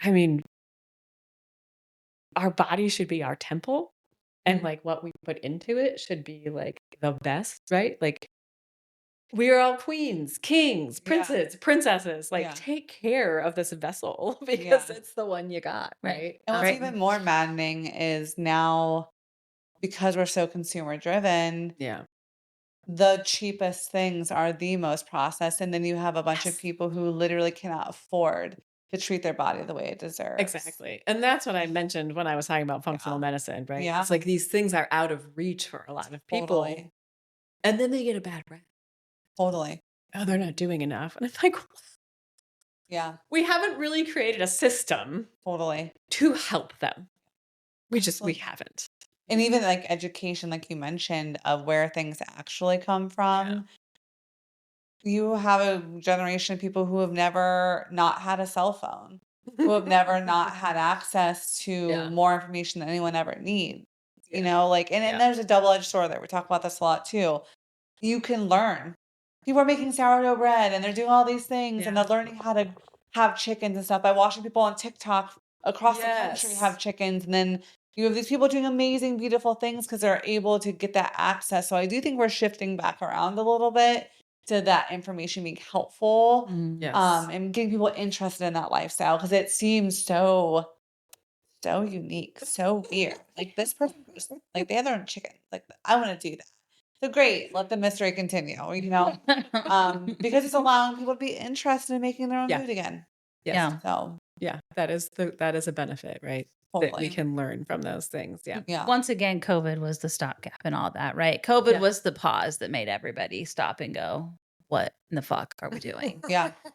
I mean, our body should be our temple. And like what we put into it should be like the best, right? Like, we are all queens, kings, princes, princesses. Like, take care of this vessel because it's the one you got, right? And what's even more maddening is now, because we're so consumer driven, the cheapest things are the most processed. And then you have a bunch of people who literally cannot afford to treat their body the way it deserves. Exactly. And that's what I mentioned when I was talking about functional medicine, right? Yeah. It's like these things are out of reach for a lot of people. Totally. And then they get a bad rap. Totally. Oh, they're not doing enough. And I'm like, Yeah. we haven't really created a system Totally. to help them. We Absolutely. haven't. And even like education, like you mentioned, of where things actually come from. You have a generation of people who have never not had a cell phone, who have never not had access to more information than anyone ever needs. You know, like, and there's a double-edged sword there. We talk about this a lot too. You can learn. People are making sourdough bread and they're doing all these things and they're learning how to have chickens and stuff by watching people on TikTok across the country have chickens. And then you have these people doing amazing, beautiful things because they're able to get that access. So I do think we're shifting back around a little bit to that information being helpful, and getting people interested in that lifestyle because it seems so unique, so weird. Like this person, like they have their own chicken. Like I want to do that. So great, let the mystery continue. You know, because it's allowing people to be interested in making their own food again. Yes. So that is a benefit, right? That we can learn from those things. Yeah. Once again, COVID was the stopgap and all that, right? COVID was the pause that made everybody stop and go, what in the fuck are we doing?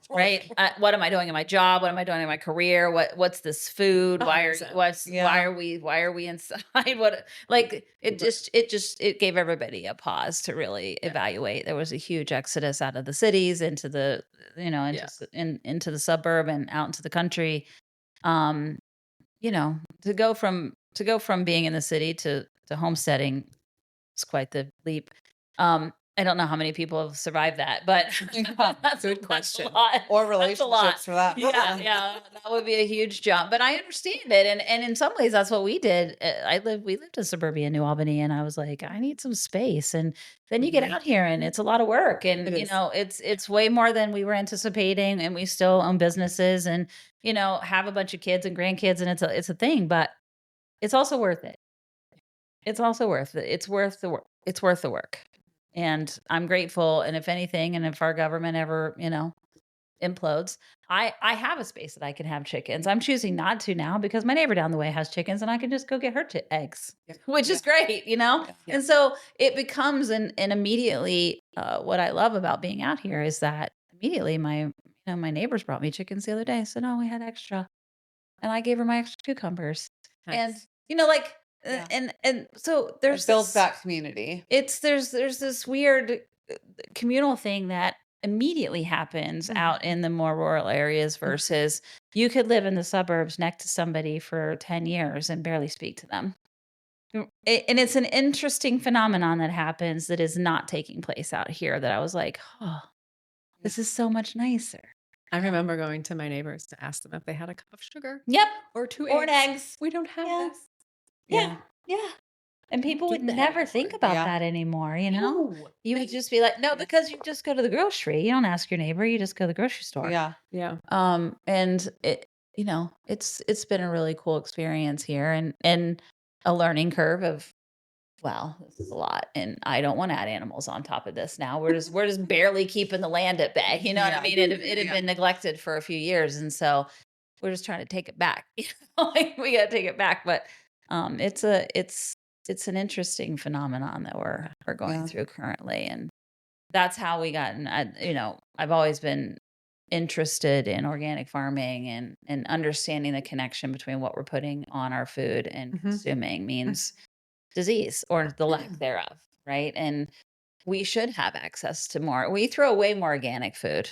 Right? What am I doing in my job? What am I doing in my career? What's this food? Why are we inside? What, like, it gave everybody a pause to really evaluate. There was a huge exodus out of the cities into the, into the suburb and out into the country. To go from being in the city to homesteading is quite the leap. I don't know how many people have survived that, but that's a question. Or relationships for that. Yeah, that would be a huge jump. But I understand it, and in some ways, that's what we did. We lived in suburbia New Albany, and I was like, I need some space. And then you get out here, and it's a lot of work, and it's way more than we were anticipating. And we still own businesses, and have a bunch of kids and grandkids, and it's a thing. But it's also worth it. It's also worth it. It's worth the work. It's worth the work. And I'm grateful. And if anything, and if our government ever, implodes, I have a space that I can have chickens. I'm choosing not to now because my neighbor down the way has chickens and I can just go get her eggs, which is great, And so it becomes and immediately what I love about being out here is that immediately my neighbors brought me chickens the other day. So no, we had extra and I gave her my extra cucumbers. Nice. And, and so there's it builds that community. There's this weird communal thing that immediately happens out in the more rural areas versus you could live in the suburbs next to somebody for 10 years and barely speak to them. And it's an interesting phenomenon that happens that is not taking place out here that I was like, oh, this is so much nicer. I remember going to my neighbors to ask them if they had a cup of sugar. Yep. Or 2 eggs. Or an eggs. We don't have this. Yeah. And people would never think about that anymore, No. You would just be like, no, because you just go to the grocery. You don't ask your neighbor. You just go to the grocery store. Yeah. And it, it's been a really cool experience here and a learning curve of, wow, this is a lot. And I don't want to add animals on top of this now. We're just barely keeping the land at bay. You know what I mean? It had been neglected for a few years. And so we're just trying to take it back. Like we got to take it back. But it's an interesting phenomenon that we're going through currently. And that's how we got, I've always been interested in organic farming and understanding the connection between what we're putting on our food and consuming means disease or the lack thereof, right? And we should have access to more. We throw away more organic food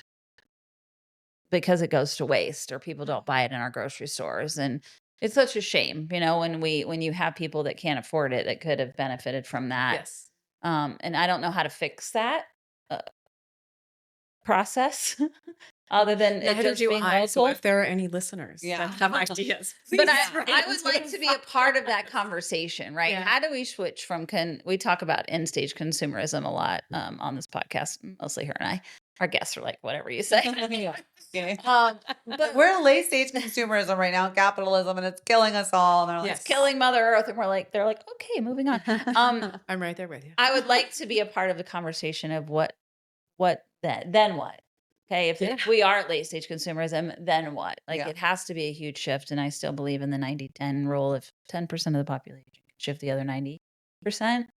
because it goes to waste or people don't buy it in our grocery stores. And it's such a shame, when you have people that can't afford it that could have benefited from that. Yes. And I don't know how to fix that process other than it just being local. So if there are any listeners that have ideas, but I would like to be a part of that conversation, right? Yeah. How do we switch from we talk about end stage consumerism a lot on this podcast, mostly her and I. Our guests are like, whatever you say. But we're in late stage consumerism right now, capitalism, and it's killing us all. And they're like, it's killing Mother Earth. And they're like, okay, moving on. I'm right there with you. I would like to be a part of the conversation of what then what? Okay, if we are at late stage consumerism, then what? Like Yeah. it has to be a huge shift. And I still believe in the 90-10 rule. If 10% of the population can shift the other 90%,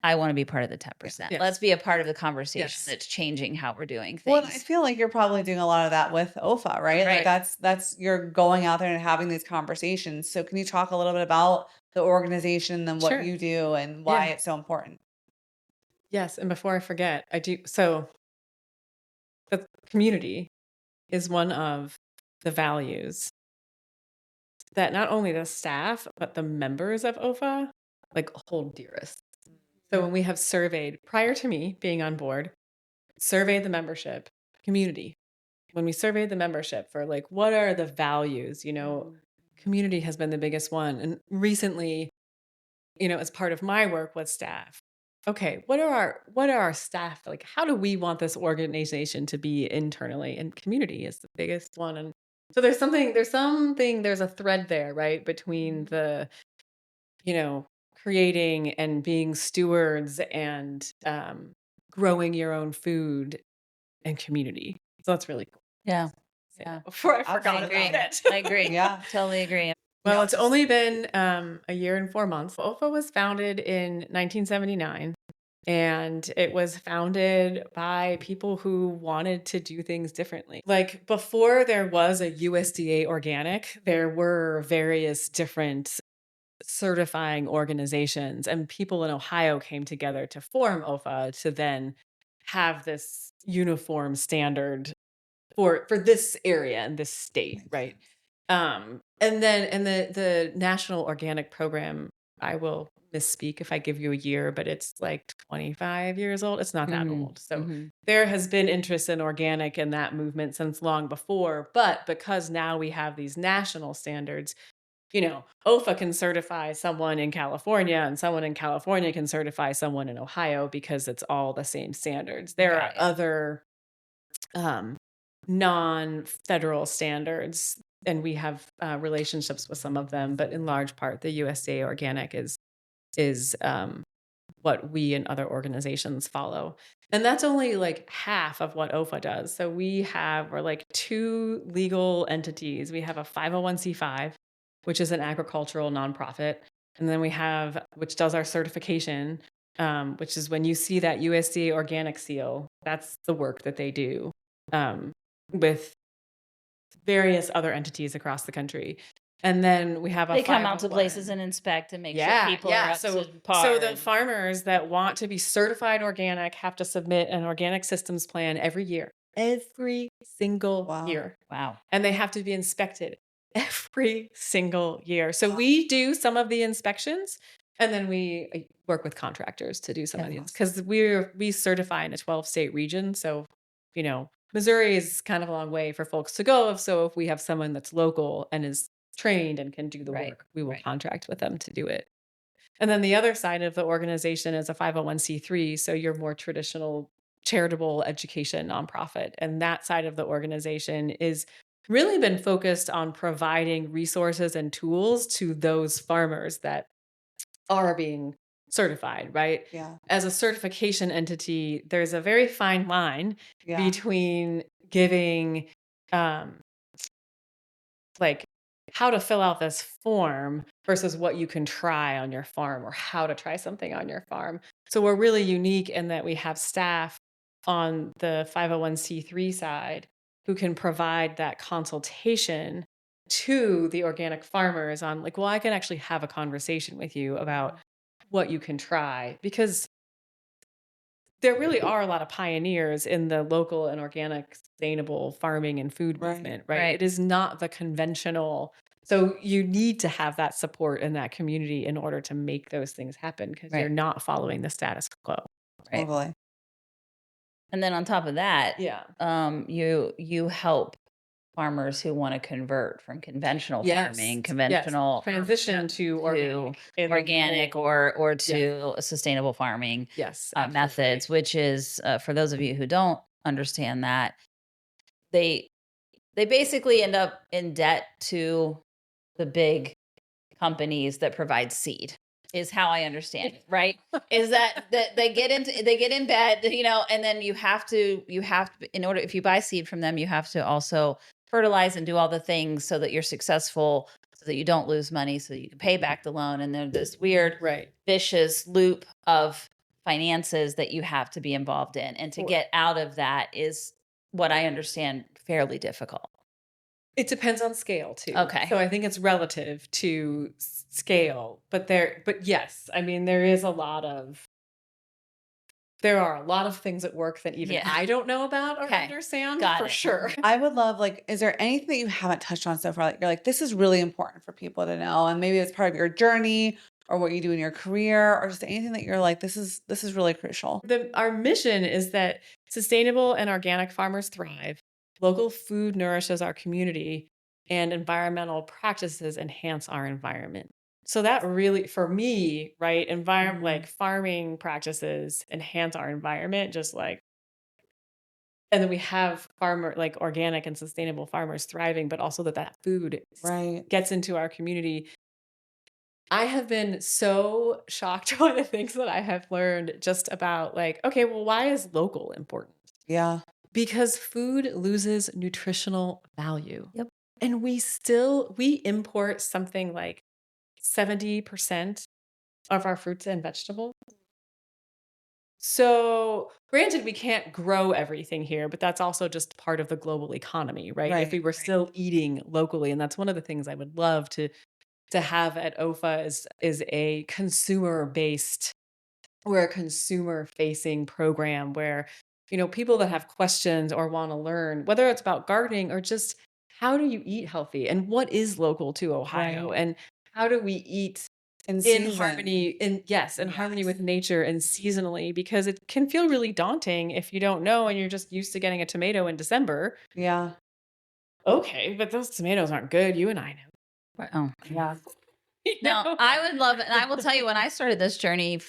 I want to be part of the 10%. Yes. Let's be a part of the conversation Yes. that's changing how we're doing things. Well, and I feel like you're probably doing a lot of that with OEFFA, right? Like Right. that's you're going out there and having these conversations. So can you talk a little bit about the organization and what Sure. you do and why Yeah. it's so important? Yes. And before I forget, I do. So the community is one of the values that not only the staff, but the members of OEFFA like hold dearest. So when we have surveyed, prior to me being on board, surveyed the membership community, when we surveyed the membership for like, what are the values, community has been the biggest one. And recently, as part of my work with staff, okay, what are our staff like? How do we want this organization to be internally? And community is the biggest one. And so there's a thread there, right, between the, creating and being stewards and growing your own food and community. So that's really cool. Yeah. Yeah. Before I forgot Absolutely. about it. I agree. Yeah. Totally agree. Well, it's only been a year and 4 months. OEFFA was founded in 1979, and it was founded by people who wanted to do things differently. Like before there was a USDA organic, there were various different certifying organizations, and people in Ohio came together to form OEFFA to then have this uniform standard for this area and this state, right? And the National Organic Program, I will misspeak if I give you a year, but it's like 25 years old. It's not that old. So there has been interest in organic and that movement since long before. But because now we have these national standards, OEFFA can certify someone in California and someone in California can certify someone in Ohio because it's all the same standards. There are other non-federal standards, and we have relationships with some of them, but in large part, the USDA organic is what we and other organizations follow. And that's only like half of what OEFFA does. So we're like 2 legal entities. We have a 501c5, which is an agricultural nonprofit. And then we have, which does our certification, which is when you see that USDA organic seal, that's the work that they do with various other entities across the country. And then we have They come out to places and inspect and make sure people are up to par. So the farmers that want to be certified organic have to submit an organic systems plan every year. Every single year. Wow. And they have to be inspected every single year. So we do some of the inspections, and then we work with contractors to do some of these, because we certify in a 12-state region. So, Missouri is kind of a long way for folks to go. So if we have someone that's local and is trained and can do the work, we will contract with them to do it. And then the other side of the organization is a 501c3. So your more traditional charitable education nonprofit. And that side of the organization is really been focused on providing resources and tools to those farmers that are being certified, right? Yeah. As a certification entity, there's a very fine line between giving like how to fill out this form versus what you can try on your farm or how to try something on your farm. So we're really unique in that we have staff on the 501c3 side who can provide that consultation to the organic farmers on like, well, I can actually have a conversation with you about what you can try, because there really are a lot of pioneers in the local and organic sustainable farming and food movement, right? It is not the conventional. So you need to have that support in that community in order to make those things happen, because you're not following the status quo. Right. Totally. And then on top of that, you help farmers who want to convert from conventional farming, transition to organic or to sustainable farming methods, which is for those of you who don't understand that, they basically end up in debt to the big companies that provide seed. is how I understand it, right? Is that they get in bed, and then you have to, in order, if you buy seed from them, you have to also fertilize and do all the things so that you're successful, so that you don't lose money, so that you can pay back the loan. And then this weird, vicious loop of finances that you have to be involved in. And to get out of that is what I understand fairly difficult. It depends on scale too. Okay. So I think it's relative to scale, but yes, I mean, there are a lot of things at work that even I don't know about or understand for sure. I would love, is there anything that you haven't touched on so far? You're like, this is really important for people to know. And maybe it's part of your journey or what you do in your career, or just anything that you're like, this is really crucial. Our mission is that sustainable and organic farmers thrive, local food nourishes our community, and environmental practices enhance our environment. So that really, for me, right, like farming practices enhance our environment, and then we have organic and sustainable farmers thriving, but also that food gets into our community. I have been so shocked by the things that I have learned just about okay, well, why is local important? Yeah. Because food loses nutritional value. Yep. And we import something like 70% of our fruits and vegetables. So granted, we can't grow everything here, but that's also just part of the global economy, right? If we were still eating locally. And that's one of the things I would love to have at OEFFA is a consumer-based or a consumer-facing program where, people that have questions or want to learn, whether it's about gardening or just how do you eat healthy and what is local to Ohio and how do we eat in harmony, harmony with nature and seasonally, because it can feel really daunting if you don't know and you're just used to getting a tomato in December. Yeah. Okay, but those tomatoes aren't good. You and I know. Oh, yeah. No, I would love it. And I will tell you, when I started this journey,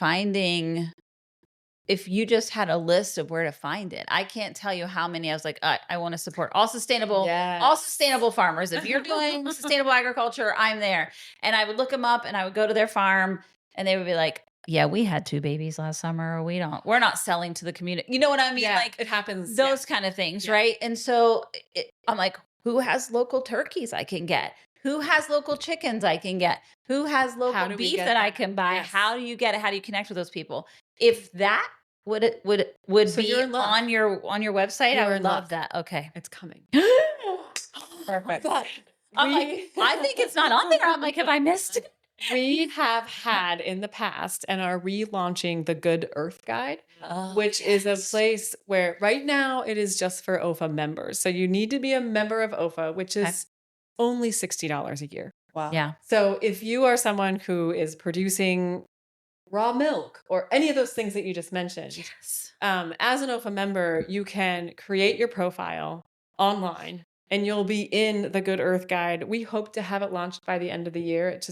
if you just had a list of where to find it, I can't tell you how many I was like, I want to support all sustainable farmers. If you're doing sustainable agriculture, I'm there. And I would look them up and I would go to their farm and they would be like, yeah, we had 2 babies last summer. We're not selling to the community. You know what I mean? Yeah, it happens. Those kind of things. Yeah. Right. And so I'm like, who has local turkeys I can get? Who has local chickens I can get? Who has local beef that I can buy? Yes. How do you get it? How do you connect with those people? If that would so be on your website, I would love that. Okay. It's coming. Perfect. I think it's not on there. I'm like, have I missed it? We have had in the past and are relaunching the Good Earth Guide, which is a place where right now it is just for OEFFA members. So you need to be a member of OEFFA, which is only $60 a year. Wow. Yeah. So if you are someone who is producing raw milk or any of those things that you just mentioned, as an OEFFA member, you can create your profile online and you'll be in the Good Earth Guide. We hope to have it launched by the end of the year. It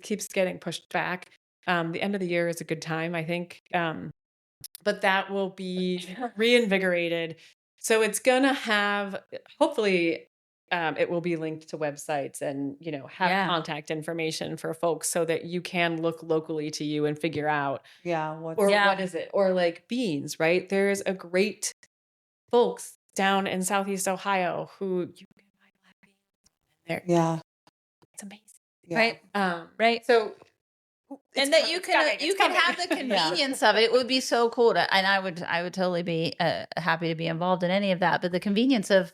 keeps getting pushed back. The end of the year is a good time, I think. But that will be reinvigorated. So it's going to have, hopefully, it will be linked to websites and, have contact information for folks so that you can look locally to you and figure out, what is it? Or like beans, right? There's a great folks down in Southeast Ohio who you can buy black beans there. Yeah. It's amazing. Yeah. Right. Right. So, and that you can have the convenience of it. It would be so cool and I would totally be happy to be involved in any of that. But the convenience of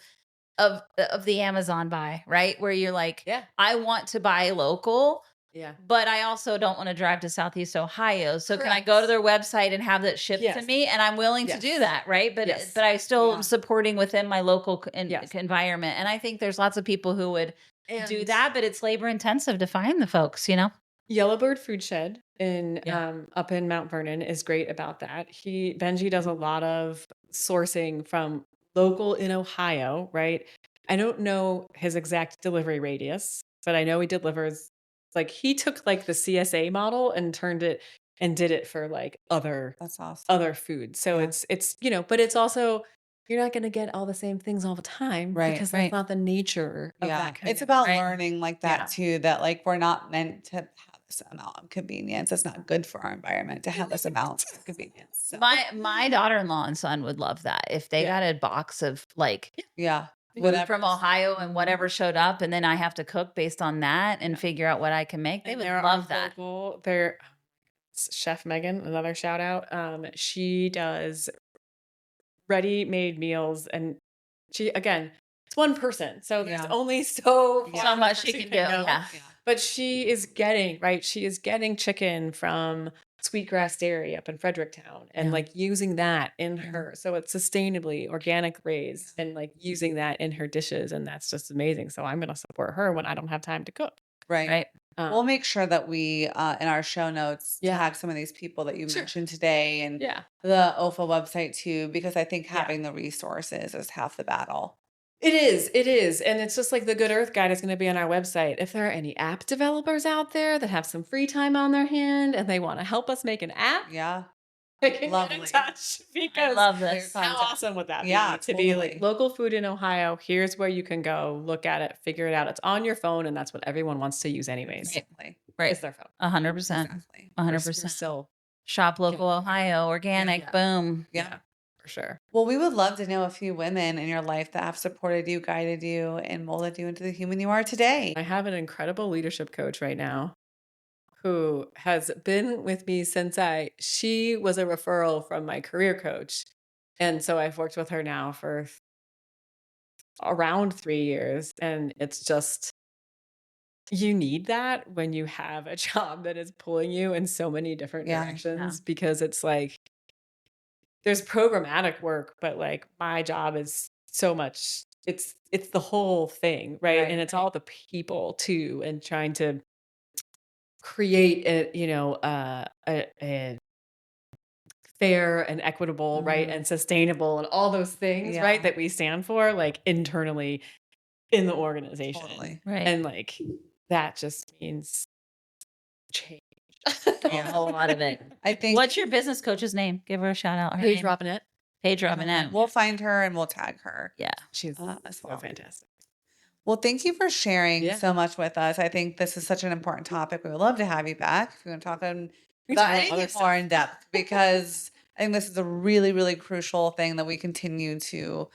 the Amazon buy, right? Where you're like, I want to buy local, but I also don't want to drive to Southeast Ohio. So can I go to their website and have that shipped to me? And I'm willing to do that, right? But I still am supporting within my local environment. And I think there's lots of people who would do that, but it's labor intensive to find the folks, Yellowbird Food Shed in up in Mount Vernon is great about that. Benji does a lot of sourcing from local in Ohio, right? I don't know his exact delivery radius, but I know he delivers, he took the CSA model and turned it and did it for other food. So it's but it's also, you're not going to get all the same things all the time, right? Because that's not the nature of that. It's about learning that too, that we're not meant to have this amount of convenience. It's not good for our environment to have this amount of convenience. So. My daughter-in-law and son would love that if they got a box of like food from Ohio and whatever showed up, and then I have to cook based on that and figure out what I can make. They would love that. They're Chef Megan, another shout out. She does ready-made meals, and she, again, it's one person, so there's only so much she can do. Yeah. But she is getting chicken from Sweetgrass Dairy up in Fredericktown and like using that in her. So it's sustainably organic raised and like using that in her dishes. And that's just amazing. So I'm going to support her when I don't have time to cook. Right. We'll make sure that we, in our show notes, tag some of these people that you mentioned today and the OEFFA website too, because I think having the resources is half the battle. It is. And it's just like the Good Earth Guide is going to be on our website. If there are any app developers out there that have some free time on their hand and they want to help us make an app, they can get in touch, because I love this. How awesome would that be? To be like local food in Ohio. Here's where you can go, look at it, figure it out. It's on your phone, and that's what everyone wants to use anyways. Right. It's their phone. 100%. Exactly. 100%. Still shop local Ohio, organic, boom. Yeah. For sure. Well, we would love to know a few women in your life that have supported you, guided you, and molded you into the human you are today. I have an incredible leadership coach right now who has been with me since she was a referral from my career coach. And so I've worked with her now for around 3 years. And it's just, you need that when you have a job that is pulling you in so many different directions, because it's like, there's programmatic work, but like my job is so much, it's the whole thing, right? And it's all the people too, and trying to create a fair and equitable, right? And sustainable and all those things, right? That we stand for, like internally in the organization. Totally. Right. And like, that just means change. A whole lot of it. I think. What's your business coach's name? Give her a shout out. Paige Robinette. Paige Robinette. We'll find her and we'll tag her. Yeah. She's as well. fantastic. Well, thank you for sharing so much with us. I think this is such an important topic. We would love to have you back if you want to talk about anything more in depth, because I think this is a really, really crucial thing that we continue to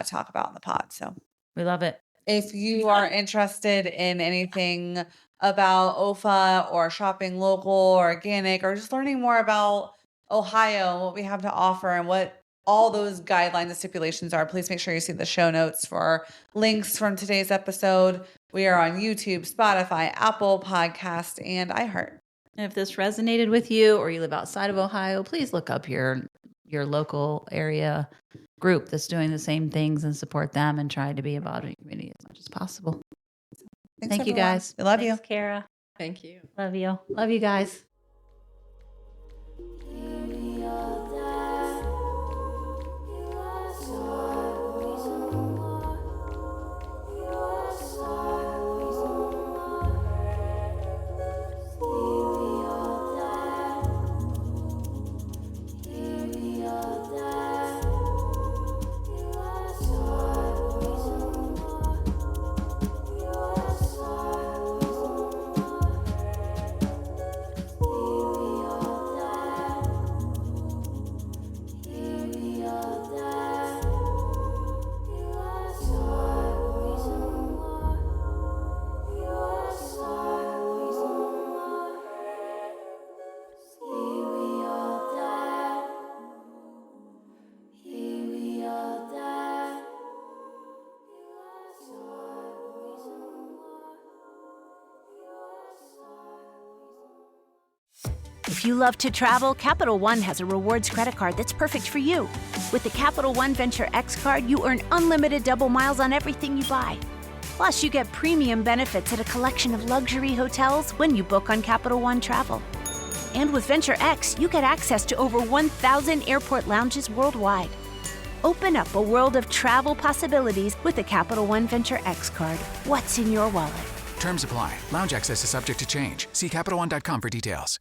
talk about in the pod. So we love it. If you are interested in anything about OEFFA or shopping local or organic, or just learning more about Ohio, what we have to offer and what all those guidelines and stipulations are, please make sure you see the show notes for links from today's episode. We are on YouTube, Spotify, Apple Podcast, and iHeart. And if this resonated with you, or you live outside of Ohio, please look up your local area group that's doing the same things and support them, and try to be about a community as much as possible. Thank you, guys. I love you. Thanks, Khara. Thank you. Love you. Love you guys. If you love to travel, Capital One has a rewards credit card that's perfect for you. With the Capital One Venture X card, you earn unlimited double miles on everything you buy. Plus, you get premium benefits at a collection of luxury hotels when you book on Capital One Travel. And with Venture X, you get access to over 1,000 airport lounges worldwide. Open up a world of travel possibilities with the Capital One Venture X card. What's in your wallet? Terms apply. Lounge access is subject to change. See CapitalOne.com for details.